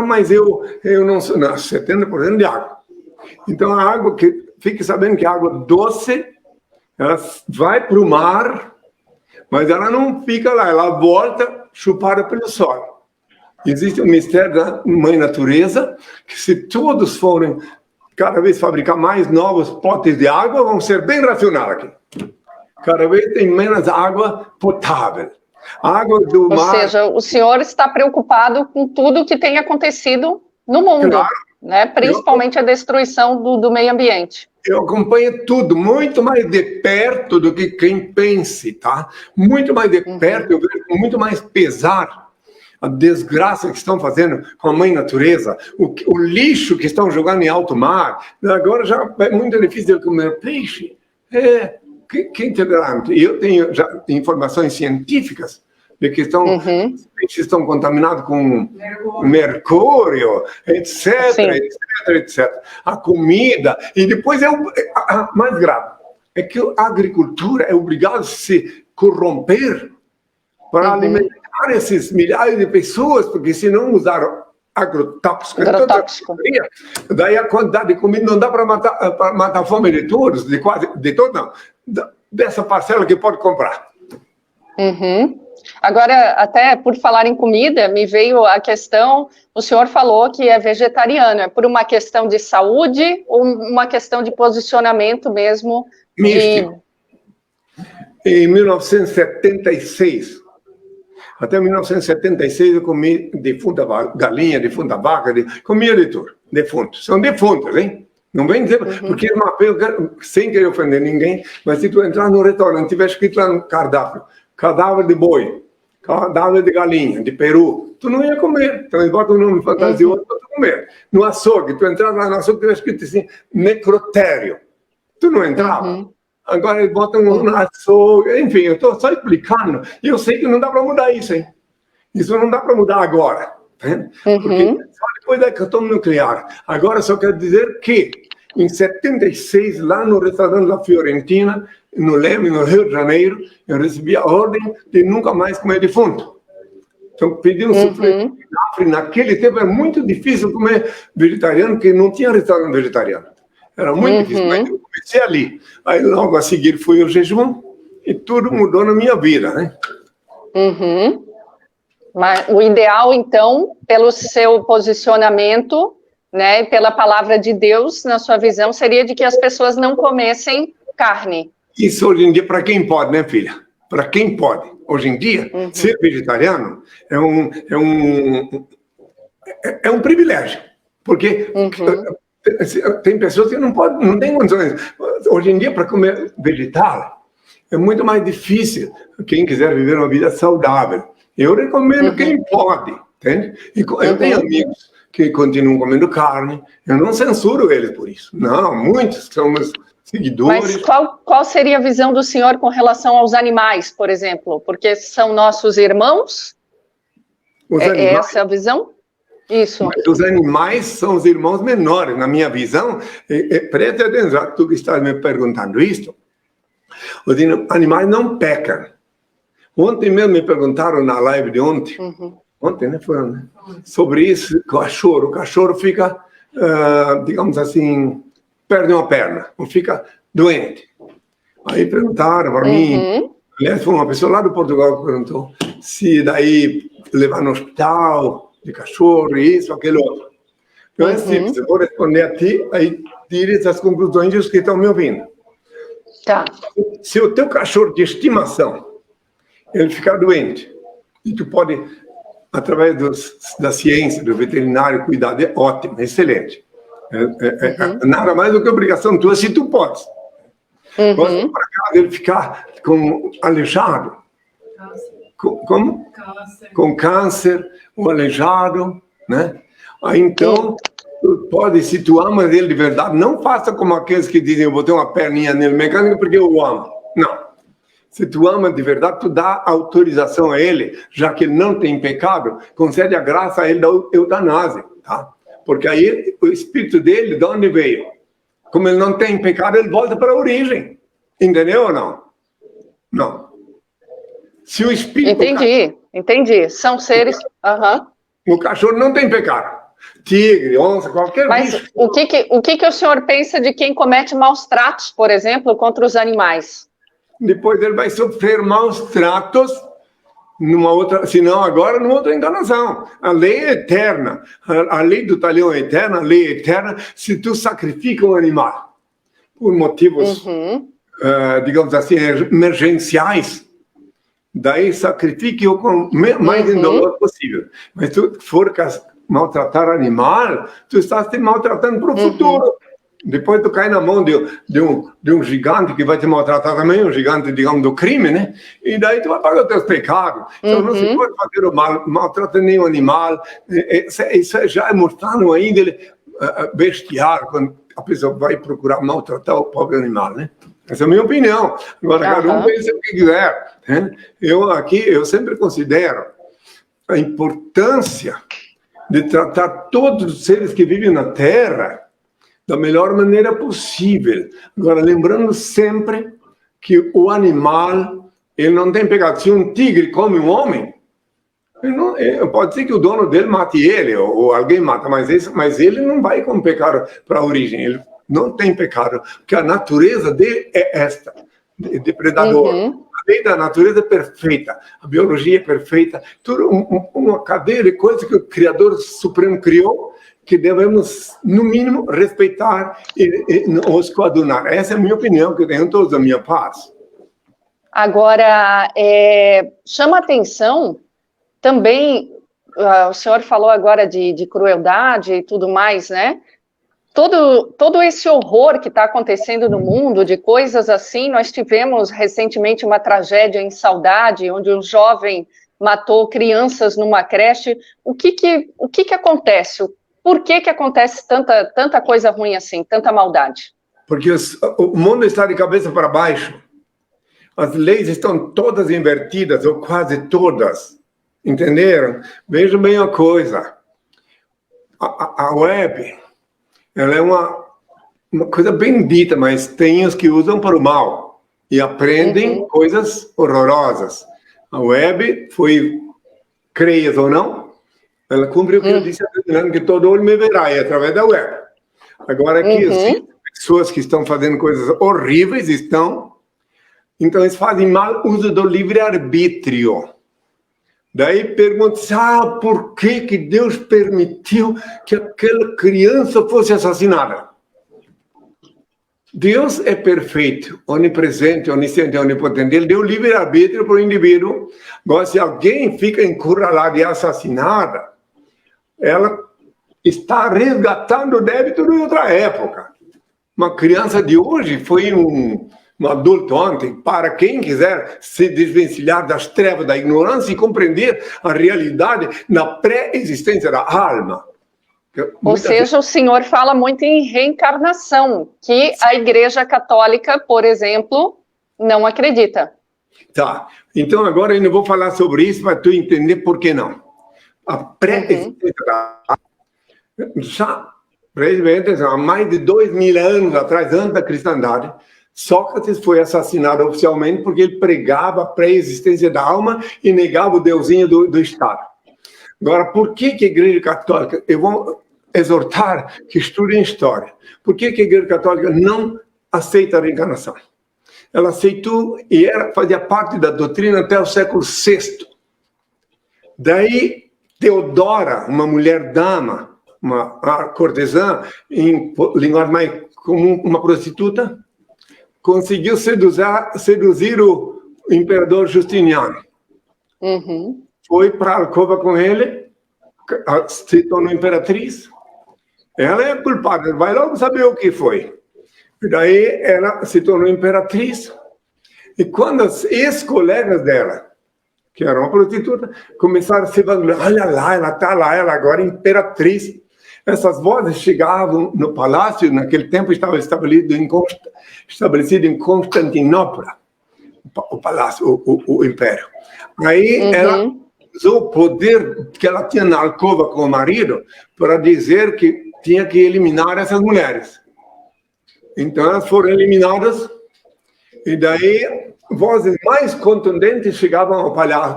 Mas eu não sou... Não, 70% de água. Então a água, fique sabendo que a água doce, ela vai para o mar, mas ela não fica lá, ela volta chupada pelo sol. Existe um mistério da mãe natureza, que se todos forem cada vez fabricar mais novos potes de água, vão ser bem racionais aqui. Cada vez tem menos água potável. A água do mar... Ou seja, o senhor está preocupado com tudo que tem acontecido no mundo, claro, né? Principalmente a destruição do meio ambiente. Eu acompanho tudo, muito mais de perto do que quem pense, tá? Muito mais de perto, eu vejo com muito mais pesar a desgraça que estão fazendo com a mãe natureza, o lixo que estão jogando em alto mar. Agora já é muito difícil de comer peixe. Que integrante. E eu tenho já informações científicas de que os peixes estão contaminados com mercúrio, etc, etc, etc. A comida. E depois mais grave, é que a agricultura é obrigada a se corromper para alimentar esses milhares de pessoas, porque se não usaram agrotóxico, daí a quantidade de comida não dá para matar a fome de todos, dessa parcela que pode comprar. Agora, até por falar em comida, me veio a questão, o senhor falou que é vegetariano, é por uma questão de saúde ou uma questão de posicionamento mesmo? Em 1976, até 1976 eu comi defunta galinha, defunta vaca, comia de tudo, defuntos. São defuntos, hein? Não vem dizer, porque sem querer ofender ninguém, mas se tu entrar no restaurante, tiver escrito lá no cardápio, cadáver de boi, cadáver de galinha, de peru, tu não ia comer. Então eles botam um nome fantasioso para tu comer. No açougue, tu entrava lá no açougue, tiver escrito assim, necrotério. Tu não entrava. Agora eles botam um açougue, enfim, eu estou só explicando. E eu sei que não dá para mudar isso, hein? Isso não dá para mudar agora. Né? Porque só depois da catástrofe nuclear. Agora só quero dizer que em 76, lá no restaurante da Fiorentina, no Leme, no Rio de Janeiro, eu recebi a ordem de nunca mais comer defunto. Então, pedi um suflê. Naquele tempo era muito difícil comer vegetariano, porque não tinha restaurante vegetariano. Era muito difícil, mas eu comecei ali. Aí logo a seguir fui ao jejum e tudo mudou na minha vida, né? Mas o ideal, então, pelo seu posicionamento, né, pela palavra de Deus, na sua visão, seria de que as pessoas não comessem carne. Isso hoje em dia, para quem pode, né, filha? Para quem pode. Hoje em dia, ser vegetariano é um privilégio. Porque tem pessoas que não têm condições. Hoje em dia, para comer vegetal, é muito mais difícil quem quiser viver uma vida saudável. Eu recomendo quem pode, entende? E eu tenho amigos que continuam comendo carne, eu não censuro eles por isso. Não, muitos são meus seguidores. Mas qual seria a visão do senhor com relação aos animais, por exemplo? Porque são nossos irmãos? É essa a visão? Isso. Mas os animais são os irmãos menores, na minha visão. Preste atenção, tu que estás me perguntando isso. Os animais não pecam. Ontem mesmo me perguntaram na live de ontem, ontem, né? Foi, né? Sobre isso, cachorro. O cachorro fica, digamos assim, perde uma perna, ou fica doente. Aí perguntaram para mim, aliás, foi uma pessoa lá do Portugal que perguntou se daí levar no hospital de cachorro, isso, aquele outro. Então é simples, eu vou responder a ti, aí tire as conclusões dos que estão me ouvindo. Tá. Se o teu cachorro de estimação, ele ficar doente, e tu pode, através da ciência, do veterinário, cuidar, é ótimo, excelente. Nada mais do que obrigação tua, se tu podes. Mas para cá ele ficar aleijado, como? Com câncer, ou aleijado, né? Aí então, tu pode, se tu amas ele de verdade, não faça como aqueles que dizem, eu vou ter uma perninha nele mecânica porque eu o amo. Não. Se tu ama de verdade, tu dá autorização a ele, já que ele não tem pecado, concede a graça a ele da eutanásia, tá? Porque aí o espírito dele, de onde veio? Como ele não tem pecado, ele volta para a origem. Entendeu ou não? Não. Se o espírito... Entendi. São seres... O cachorro não tem pecado. Tigre, onça, qualquer bicho. Mas o que o senhor pensa de quem comete maus tratos, por exemplo, contra os animais? Depois ele vai sofrer maus tratos numa outra, se não agora, numa outra encarnação. A lei é eterna. A lei do talhão é eterna, a lei é eterna. Se tu sacrifica um animal por motivos, digamos assim, emergenciais, daí sacrifique-o com mais indolor possível. Mas se tu for maltratar animal, tu estás te maltratando para o futuro. Depois tu cai na mão de um gigante que vai te maltratar também, um gigante, digamos, do crime, né? E daí tu vai pagar os teus pecados. Então não se pode fazer o mal, maltrata nenhum animal. Isso já é mostrar uma índole bestial, quando a pessoa vai procurar maltratar o pobre animal, né? Essa é a minha opinião. Agora, cada um pensa o que quiser. Né? Eu sempre considero a importância de tratar todos os seres que vivem na Terra da melhor maneira possível. Agora, lembrando sempre que o animal, ele não tem pecado. Se um tigre come um homem, pode ser que o dono dele mate ele, ou alguém mata, mas ele não vai com pecado para a origem. Ele não tem pecado, porque a natureza dele é esta, de predador. A lei da natureza é perfeita, a biologia é perfeita, tudo uma cadeia de coisas que o Criador Supremo criou, que devemos, no mínimo, respeitar e nos coadunar. Essa é a minha opinião, que eu tenho todos a minha paz. Agora, chama atenção também, o senhor falou agora de crueldade e tudo mais, né? Todo esse horror que está acontecendo no mundo, de coisas assim, nós tivemos recentemente uma tragédia em Saudade, onde um jovem matou crianças numa creche. O que acontece? Por que acontece tanta coisa ruim assim, tanta maldade? Porque o mundo está de cabeça para baixo. As leis estão todas invertidas, ou quase todas. Entenderam? Vejam bem a coisa. A web, ela é uma coisa bendita, mas tem os que usam para o mal e aprendem coisas horrorosas. A web foi, creias ou não, ela cumpre o que eu disse, que todo olho me verá, e através da web. Agora aqui, as pessoas que estão fazendo coisas horríveis então eles fazem mal uso do livre-arbítrio. Daí pergunta-se, por que Deus permitiu que aquela criança fosse assassinada? Deus é perfeito, onipresente, onisciente, onipotente. Ele deu livre-arbítrio para o indivíduo. Agora, se alguém fica encurralado e assassinada, ela está resgatando o débito de outra época. Uma criança de hoje foi um adulto ontem, para quem quiser se desvencilhar das trevas da ignorância e compreender a realidade na pré-existência da alma. Ou seja, o senhor fala muito em reencarnação, que a Igreja Católica, por exemplo, não acredita. Tá, então agora eu não vou falar sobre isso para tu entender por que não. A pré-existência da alma, já há mais de 2.000 anos atrás, antes da cristandade, Sócrates foi assassinado oficialmente porque ele pregava a pré-existência da alma e negava o deusinho do Estado. Agora, por que a Igreja Católica, eu vou exortar que estudem história, por que a Igreja Católica não aceita a reencarnação? Ela aceitou e fazia parte da doutrina até o século VI. Daí, Teodora, uma mulher dama, uma cortesã, em linguagem mais comum, uma prostituta, conseguiu seduzir o imperador Justiniano. Foi para a alcova com ele, se tornou imperatriz. Ela é a culpada, vai logo saber o que foi. E daí ela se tornou imperatriz. E quando as ex-colegas dela, que eram uma prostituta, começaram a se vangloriar, olha lá, ela está lá, ela agora é imperatriz. Essas vozes chegavam no palácio, naquele tempo estava estabelecido em Constantinopla, o palácio, o império. Aí ela usou o poder que ela tinha na alcova com o marido para dizer que tinha que eliminar essas mulheres. Então elas foram eliminadas e daí vozes mais contundentes chegavam ao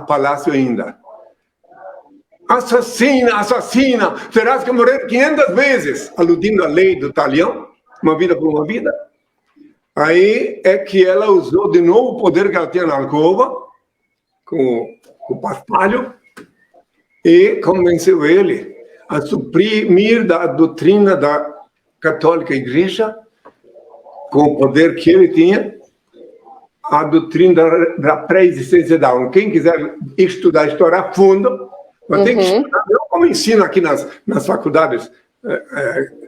palácio ainda. Assassina, assassina, terás que morrer 500 vezes, aludindo à lei do talião, uma vida por uma vida. Aí é que ela usou de novo o poder que ela tinha na alcova, com o paspalho, e convenceu ele a suprimir da doutrina da católica igreja, com o poder que ele tinha, a doutrina da pré-existência da alma. Quem quiser estudar história a fundo, mas tem que estudar, não como ensina aqui nas faculdades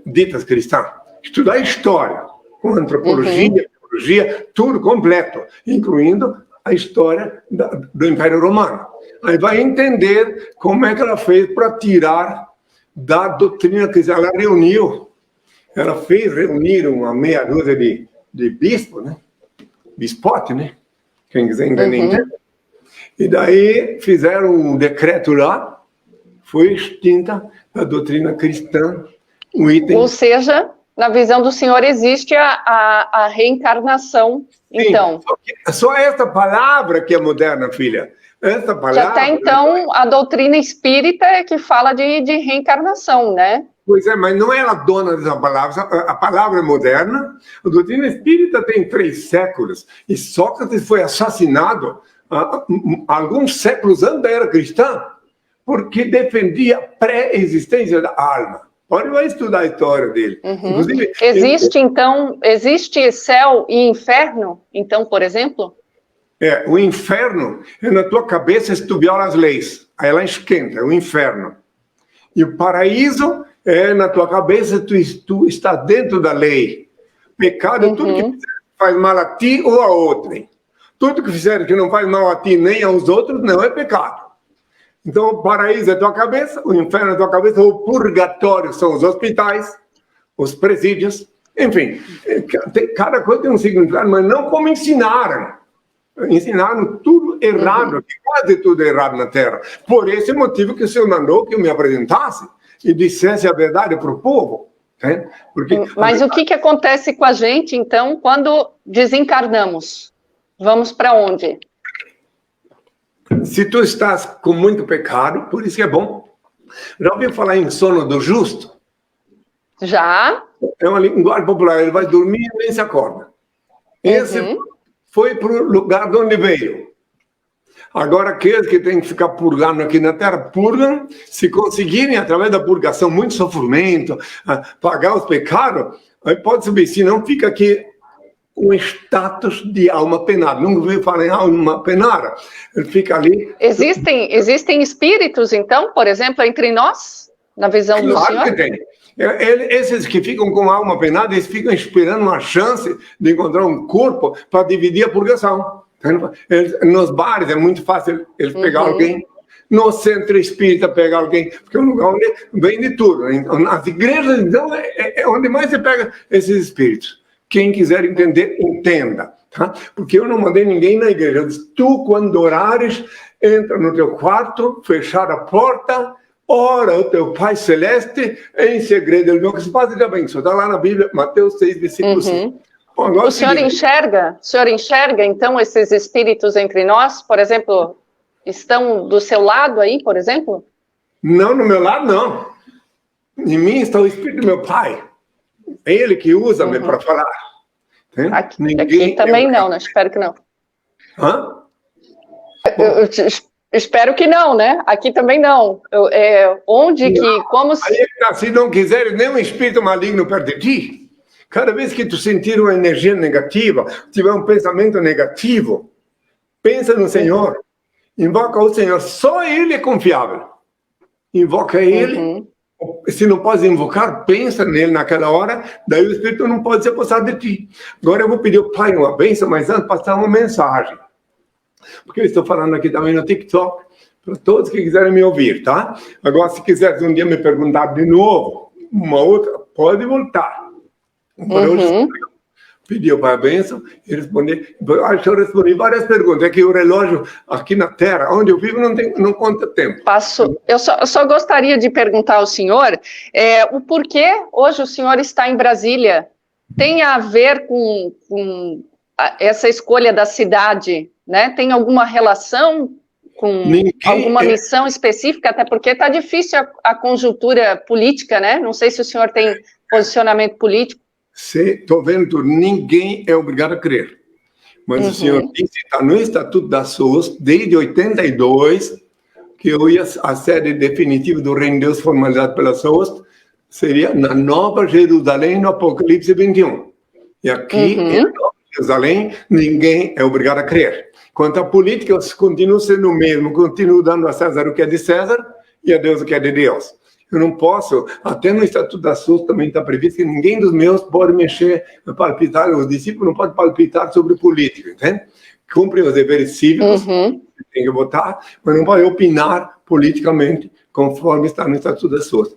ditas cristãs. Estudar história, com antropologia, teologia, tudo completo, incluindo a história do Império Romano. Aí vai entender como é que ela fez para tirar da doutrina que ela reuniu. Ela fez reunir uma meia dúzia de bispos, né? Bispote, né? Quem quiser entender. E daí fizeram um decreto lá, foi extinta a doutrina cristã, um item... Ou seja, na visão do senhor existe a reencarnação, Sim, então. Só essa palavra que é moderna, filha. Essa palavra... Já até então, a doutrina espírita é que fala de reencarnação, né? Pois é, mas não é ela dona dessa palavra. A palavra é moderna. A doutrina espírita tem 3 séculos. E Sócrates foi assassinado alguns séculos antes da era cristã, porque defendia a pré-existência da alma. Pode estudar a história dele. Inclusive, existe céu e inferno, então, por exemplo? O inferno é na tua cabeça se tu viola as leis. Aí ela esquenta, é o inferno. E o paraíso é na tua cabeça, tu está dentro da lei. Pecado é tudo que faz mal a ti ou a outrem. Tudo que fizer que não faz mal a ti nem aos outros não é pecado. Então, o paraíso é a tua cabeça, o inferno é a tua cabeça, o purgatório são os hospitais, os presídios, enfim, cada coisa tem um significado, mas não como ensinaram. Ensinaram tudo errado, quase tudo errado na Terra. Por esse motivo que o Senhor mandou que eu me apresentasse e dissesse a verdade para o povo. Né? Mas o que acontece com a gente, então, quando desencarnamos? Vamos para onde? Se tu estás com muito pecado, por isso que é bom. Já ouviu falar em sono do justo? Já. É uma linguagem popular, ele vai dormir e nem se acorda. Esse foi para o lugar de onde veio. Agora, aqueles que têm que ficar purgando aqui na Terra, purgam, se conseguirem, através da purgação, muito sofrimento, pagar os pecados, aí pode subir, se não fica aqui um status de alma penada. Nunca ouviu falar em alma penada. Ele fica ali... Existem espíritos, então, por exemplo, entre nós, na visão do senhor? Claro que tem. Esses que ficam com a alma penada, eles ficam esperando uma chance de encontrar um corpo para dividir a purgação. Nos bares é muito fácil eles pegar alguém. No centro espírita pegar alguém, porque é um lugar onde vem de tudo. Então, nas igrejas, então, é onde mais você pega esses espíritos. Quem quiser entender, entenda. Tá? Porque eu não mandei ninguém na igreja. Eu disse, tu, quando orares, entra no teu quarto, fechar a porta, ora o teu Pai Celeste, em segredo, ele não que se faz de abençoe. Está lá na Bíblia, Mateus 6, versículo 5. Bom, agora, o senhor enxerga, então, esses espíritos entre nós? Por exemplo, estão do seu lado aí, por exemplo? Não, no meu lado, não. Em mim está o Espírito do meu Pai. É ele que usa-me para falar. Aqui também não, né? Espero que não. Hã? Eu espero que não, né? Aqui também não. Como se... Aí, se não quiseres nenhum espírito maligno perto de ti, cada vez que tu sentir uma energia negativa, tiver um pensamento negativo, pensa no Senhor, invoca o Senhor, só Ele é confiável. Invoca Ele, se não pode invocar, pensa nele naquela hora, daí o Espírito não pode se apossar de ti. Agora eu vou pedir ao Pai uma bênção, mas antes passar uma mensagem. Porque eu estou falando aqui também no TikTok, para todos que quiserem me ouvir, tá? Agora, se quiser um dia me perguntar de novo, uma outra, pode voltar. Hoje, pediu para a bênção e responder. Acho que eu respondi várias perguntas. É que o relógio aqui na Terra, onde eu vivo, não conta tempo. Eu só gostaria de perguntar ao senhor o porquê hoje o senhor está em Brasília. Tem a ver com essa escolha da cidade, né? Tem alguma relação com alguma missão específica? Até porque está difícil a conjuntura política, né? Não sei se o senhor tem posicionamento político. Estou vendo, ninguém é obrigado a crer. Mas o senhor disse, está no Estatuto da SUS, desde 82, que a sede definitiva do Reino de Deus formalizado pela SUS seria na Nova Jerusalém, no Apocalipse 21. E aqui, em Nova Jerusalém, ninguém é obrigado a crer. Quanto à política, eu continuo sendo o mesmo, continuo dando a César o que é de César e a Deus o que é de Deus. Eu não posso, até no Estatuto da SUS também está previsto que ninguém dos meus pode mexer, palpitar, os discípulos não podem palpitar sobre política, entende? Cumprem os deveres cívicos, tem que votar, mas não pode opinar politicamente conforme está no Estatuto da SUS.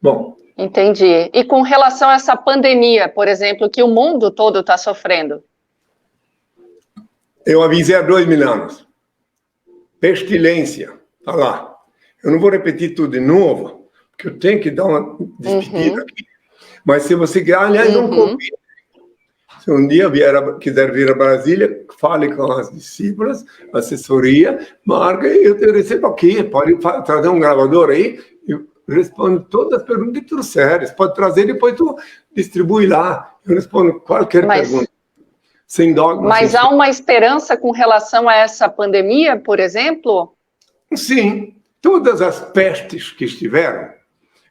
Bom. Entendi. E com relação a essa pandemia, por exemplo, que o mundo todo está sofrendo? Eu avisei há 2000 anos. Pestilência, está lá. Eu não vou repetir tudo de novo, que eu tenho que dar uma despedida aqui. Mas se você quer, aliás, não convide. Se um dia quiser vir a Brasília, fale com as discípulas, assessoria, marca e eu te recebo aqui. Pode trazer um gravador aí, eu respondo todas as perguntas que trouxeres. Pode trazer e depois tu distribui lá. Eu respondo qualquer pergunta. Sem dogma. Mas há uma esperança com relação a essa pandemia, por exemplo? Sim. Todas as pestes que estiveram,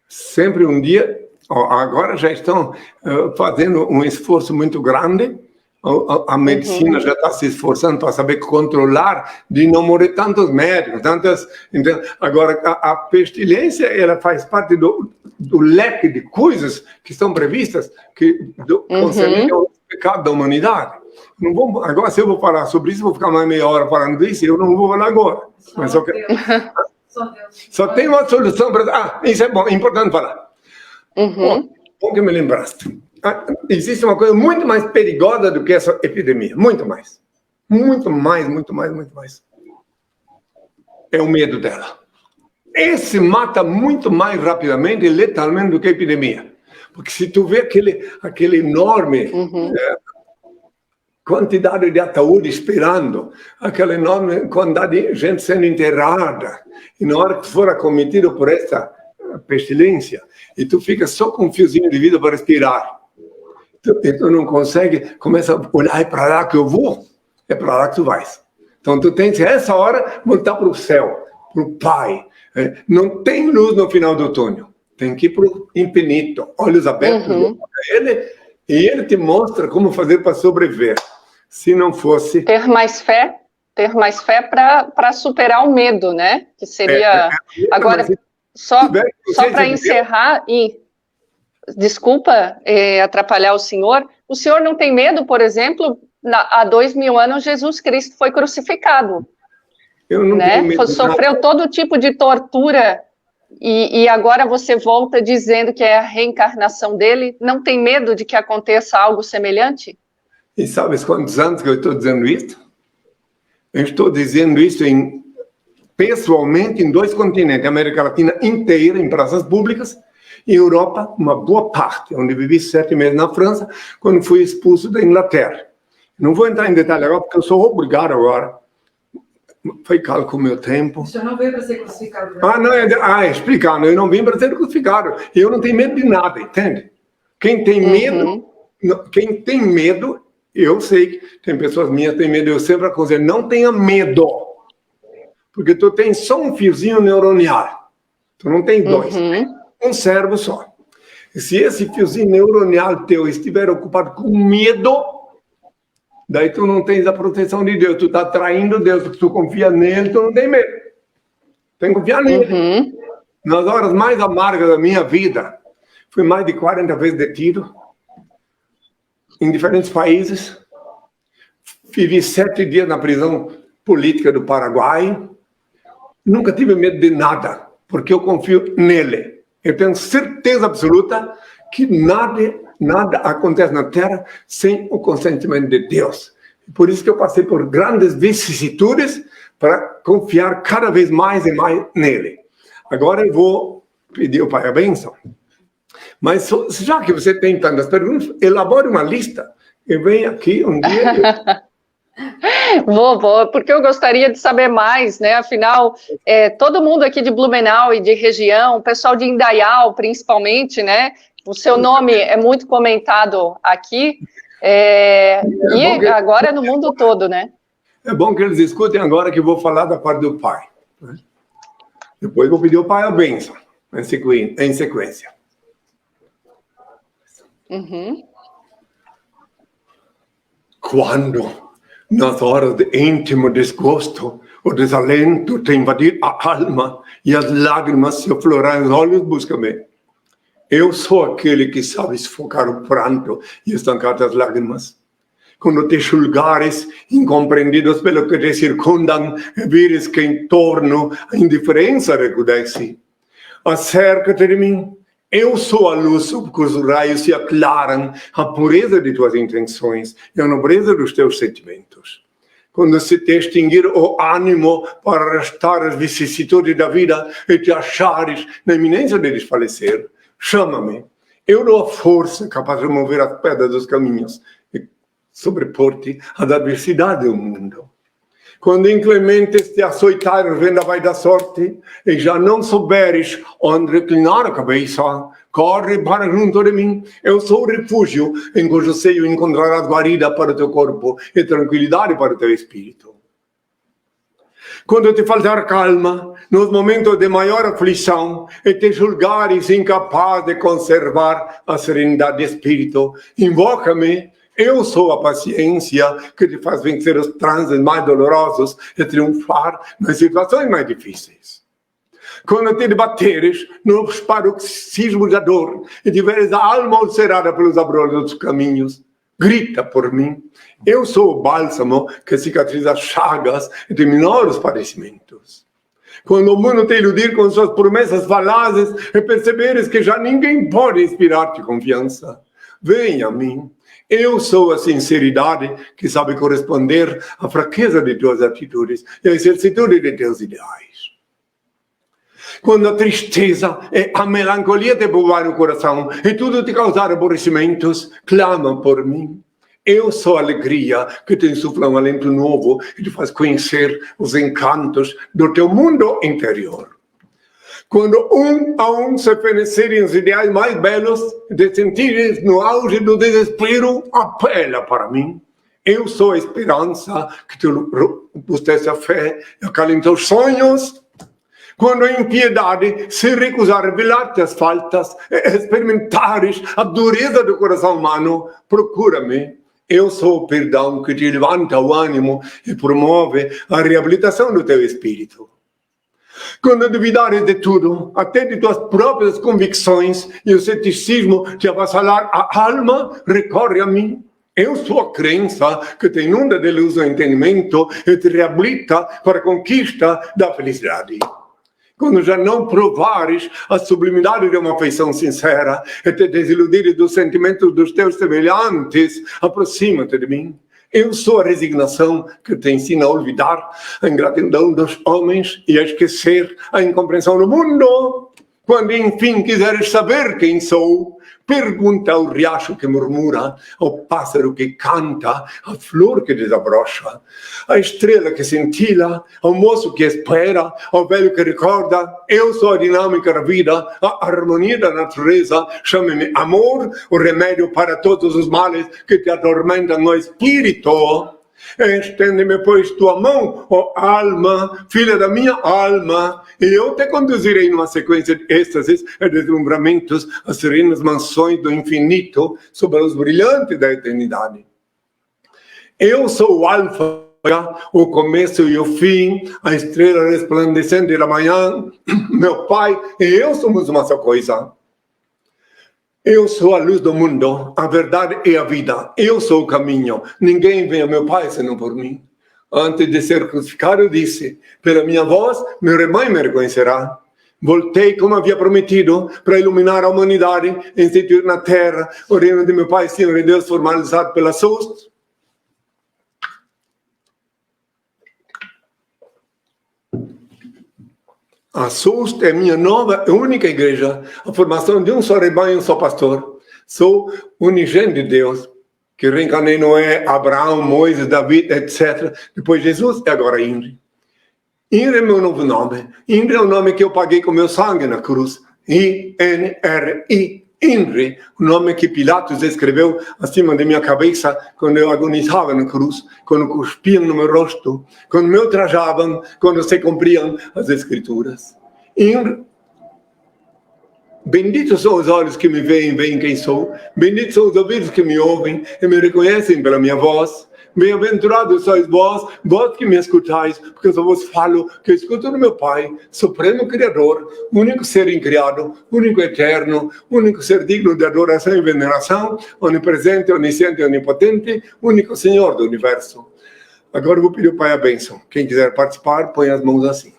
sempre um dia, agora já estão fazendo um esforço muito grande, a medicina já está se esforçando para saber controlar, de não morrer tantos médicos, então, agora, a pestilência, ela faz parte do leque de coisas que estão previstas, que concernem o pecado da humanidade. Não vou, agora, se eu vou falar sobre isso, vou ficar mais meia hora falando disso, eu não vou falar agora. Mas só quero... Só tem uma solução para... isso é bom, importante falar. Bom que me lembraste. Existe uma coisa muito mais perigosa do que essa epidemia. Muito mais. Muito mais, muito mais, muito mais. É o medo dela. Esse mata muito mais rapidamente e letalmente do que a epidemia. Porque se tu vê aquele enorme... quantidade de ataúde esperando, aquela enorme quantidade de gente sendo enterrada, e na hora que for acometido por essa pestilência, e tu fica só com um fiozinho de vida para respirar, e tu não consegue, começa a olhar, é para lá que eu vou, é para lá que tu vais. Então tu tens que, essa hora, voltar para o céu, para o Pai. Não tem luz no final do túnel, tem que ir para o infinito, olhos abertos, e ele te mostra como fazer para sobreviver. Se não fosse... Ter mais fé para superar o medo, né? Que seria... Agora, só para encerrar... desculpa atrapalhar o senhor não tem medo, por exemplo, há 2000 anos Jesus Cristo foi crucificado. Eu não tenho medo. Sofreu todo tipo de tortura e agora você volta dizendo que é a reencarnação dele. Não tem medo de que aconteça algo semelhante? E sabes quantos anos que eu estou dizendo isso? Eu estou dizendo isso pessoalmente em 2 continentes, América Latina inteira, em praças públicas, e Europa, uma boa parte, onde vivi 7 meses na França, quando fui expulso da Inglaterra. Não vou entrar em detalhe agora, porque eu sou obrigado agora. Foi cálculo meu tempo. O senhor não veio para ser crucificado. Explicando, eu não vim para ser crucificado. Eu não tenho medo de nada, entende? Quem tem medo, eu sei que tem pessoas minhas que têm medo, eu sempre aconselho, não tenha medo. Porque tu tem só um fiozinho neuronial. Tu não tem 2. Um cérebro só. E se esse fiozinho neuronial teu estiver ocupado com medo, daí tu não tens a proteção de Deus. Tu está traindo Deus, porque tu confia nele, tu não tem medo. Tem que confiar nele. Nas horas mais amargas da minha vida, fui mais de 40 vezes detido, em diferentes países. Vivi 7 dias na prisão política do Paraguai. Nunca tive medo de nada, porque eu confio nele. Eu tenho certeza absoluta que nada acontece na Terra sem o consentimento de Deus. Por isso que eu passei por grandes vicissitudes para confiar cada vez mais e mais nele. Agora eu vou pedir ao Pai a bênção. Mas já que você tem tantas perguntas, elabore uma lista e venha aqui um dia... Vou, porque eu gostaria de saber mais, né? Afinal, todo mundo aqui de Blumenau e de região, o pessoal de Indaial, principalmente, né? O seu nome é muito comentado aqui, e agora no mundo todo, né? É bom que eles escutem agora que eu vou falar da parte do Pai. Né? Depois vou pedir ao Pai a bênção, em sequência. Quando... nas horas de íntimo desgosto, o desalento te invadir a alma e as lágrimas se aflorar nos olhos, busca-me. Eu sou aquele que sabe sufocar o pranto e estancar as lágrimas. Quando te julgares, incompreendidos pelo que te circundam, e vires que em torno a indiferença recrudesce. Acerca-te de mim. Eu sou a luz sob cujos raios se aclaram a pureza de tuas intenções e a nobreza dos teus sentimentos. Quando se te extinguir o ânimo para arrastar as vicissitudes da vida e te achares na iminência de desfalecer, chama-me. Eu dou a força capaz de mover as pedras dos caminhos e sobrepor-te às adversidades do mundo. Quando inclementes te açoitares vendaval da sorte e já não souberes onde reclinar a cabeça, corre para junto de mim. Eu sou o refúgio em cujo seio encontrarás guarida para o teu corpo e tranquilidade para o teu espírito. Quando te faltar calma, nos momentos de maior aflição, e te julgares incapaz de conservar a serenidade de espírito, invoca-me. Eu sou a paciência que te faz vencer os transes mais dolorosos e triunfar nas situações mais difíceis. Quando te debateres nos paroxismos da dor e tiveres a alma ulcerada pelos abrolhos dos caminhos, grita por mim. Eu sou o bálsamo que cicatriza as chagas e diminui os padecimentos. Quando o mundo te iludir com suas promessas falazes e perceberes que já ninguém pode inspirar-te confiança, venha a mim. Eu sou a sinceridade que sabe corresponder à fraqueza de tuas atitudes e à exercitude de teus ideais. Quando a tristeza e a melancolia te povoarem o coração e tudo te causar aborrecimentos, clama por mim. Eu sou a alegria que te insufla um alento novo e te faz conhecer os encantos do teu mundo interior. Quando a um se fenecerem os ideais mais belos, de sentires no auge do desespero, apela para mim. Eu sou a esperança que te robustece a fé e acalenta os sonhos. Quando a impiedade se recusar a revelar-te as faltas e experimentares a dureza do coração humano, procura-me. Eu sou o perdão que te levanta o ânimo e promove a reabilitação do teu espírito. Quando duvidares de tudo, até de tuas próprias convicções, e o ceticismo te avassalar a alma, recorre a mim. Eu sou a crença que te inunda de luz o entendimento e te reabilita para a conquista da felicidade. Quando já não provares a sublimidade de uma afeição sincera e te desiludires dos sentimentos dos teus semelhantes, aproxima-te de mim. Eu sou a resignação que te ensina a olvidar a ingratidão dos homens e a esquecer a incompreensão do mundo. Quando enfim quiseres saber quem sou, pergunta ao riacho que murmura, ao pássaro que canta, à flor que desabrocha, à estrela que cintila, ao moço que espera, ao velho que recorda. Eu sou a dinâmica da vida, a harmonia da natureza. Chame-me amor, o remédio para todos os males que te atormentam no espírito. Estende-me, pois, tua mão, ó alma, filha da minha alma, e eu te conduzirei numa sequência de êxtases e deslumbramentos às serenas mansões do infinito sobre os brilhantes da eternidade. Eu sou o alfa, o começo e o fim, a estrela resplandecente da manhã. Meu pai e eu somos uma só coisa. Eu sou a luz do mundo, a verdade e a vida. Eu sou o caminho. Ninguém vem a meu Pai senão por mim. Antes de ser crucificado, eu disse: pela minha voz, meu rebanho me reconhecerá. Voltei, como havia prometido, para iluminar a humanidade, instituir na terra o reino de meu Pai, Senhor e Deus, formalizado pela SUS. A SUS é minha nova e única igreja, a formação de um só rebanho e um só pastor. Sou unigênito de Deus, que reencarnei Noé, Abraão, Moisés, David, etc. Depois Jesus e agora Inri. Inri é meu novo nome. Inri é o nome que eu paguei com meu sangue na cruz. I-N-R-I. Inri, o nome que Pilatos escreveu acima de minha cabeça quando eu agonizava na cruz, quando cuspiam no meu rosto, quando me ultrajavam, quando se cumpriam as escrituras. Inri, benditos são os olhos que me veem, veem quem sou. Benditos são os ouvidos que me ouvem e me reconhecem pela minha voz. Bem-aventurados sois vós, vós que me escutais, porque eu só vos falo que eu escuto do meu Pai, Supremo Criador, único ser incriado, único eterno, único ser digno de adoração e veneração, onipresente, onisciente e onipotente, único Senhor do Universo. Agora eu vou pedir ao Pai a bênção. Quem quiser participar, põe as mãos assim.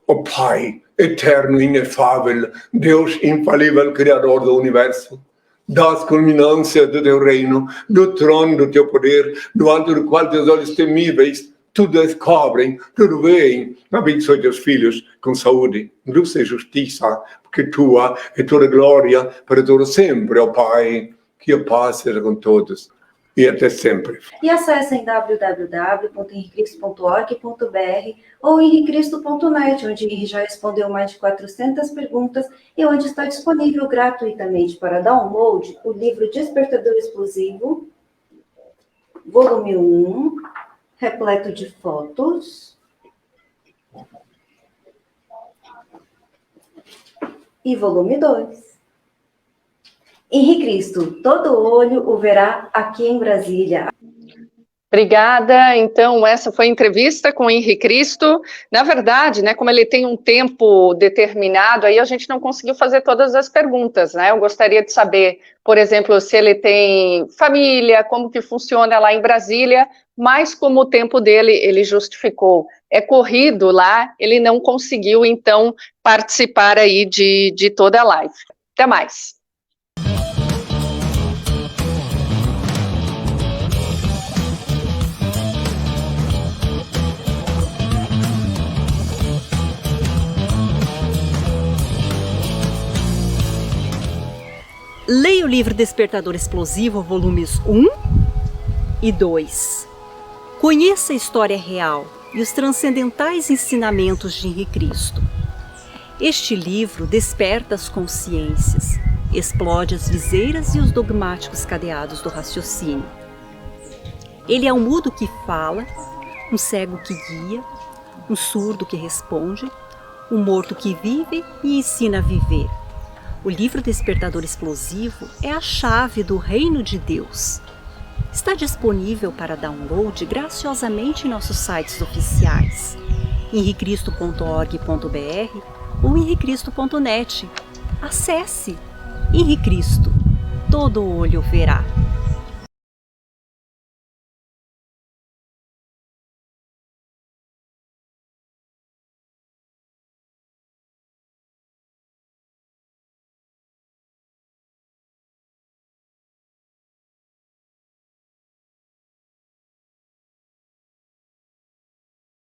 Ó Pai, eterno, inefável, Deus infalível, Criador do Universo, das culminâncias do teu reino, do trono do teu poder, do alto do qual teus olhos temíveis tudo descobrem, tudo veem. Abençoe teus filhos com saúde, luz e justiça, porque tua é toda glória para todo sempre, ó Pai. Que a paz seja com todos e até sempre. E acessem www.henricristo.org.br ou henricristo.net, onde Henri já respondeu mais de 400 perguntas e onde está disponível gratuitamente para download o livro Despertador Explosivo, volume 1, repleto de fotos, e volume 2. Henri Cristo, todo olho o verá aqui em Brasília. Obrigada. Então, essa foi a entrevista com o Henri Cristo. Na verdade, né, como ele tem um tempo determinado, aí a gente não conseguiu fazer todas as perguntas, né? Eu gostaria de saber, por exemplo, se ele tem família, como que funciona lá em Brasília, mas como o tempo dele, ele justificou, é corrido lá, ele não conseguiu, então, participar aí de toda a live. Até mais. Leia o livro Despertador Explosivo, volumes 1 e 2. Conheça a história real e os transcendentais ensinamentos de Henri Cristo. Este livro desperta as consciências, explode as viseiras e os dogmáticos cadeados do raciocínio. Ele é um mudo que fala, um cego que guia, um surdo que responde, um morto que vive e ensina a viver. O livro Despertador Explosivo é a chave do Reino de Deus. Está disponível para download graciosamente em nossos sites oficiais. henricristo.org.br ou henricristo.net. Acesse Henricristo, todo olho verá.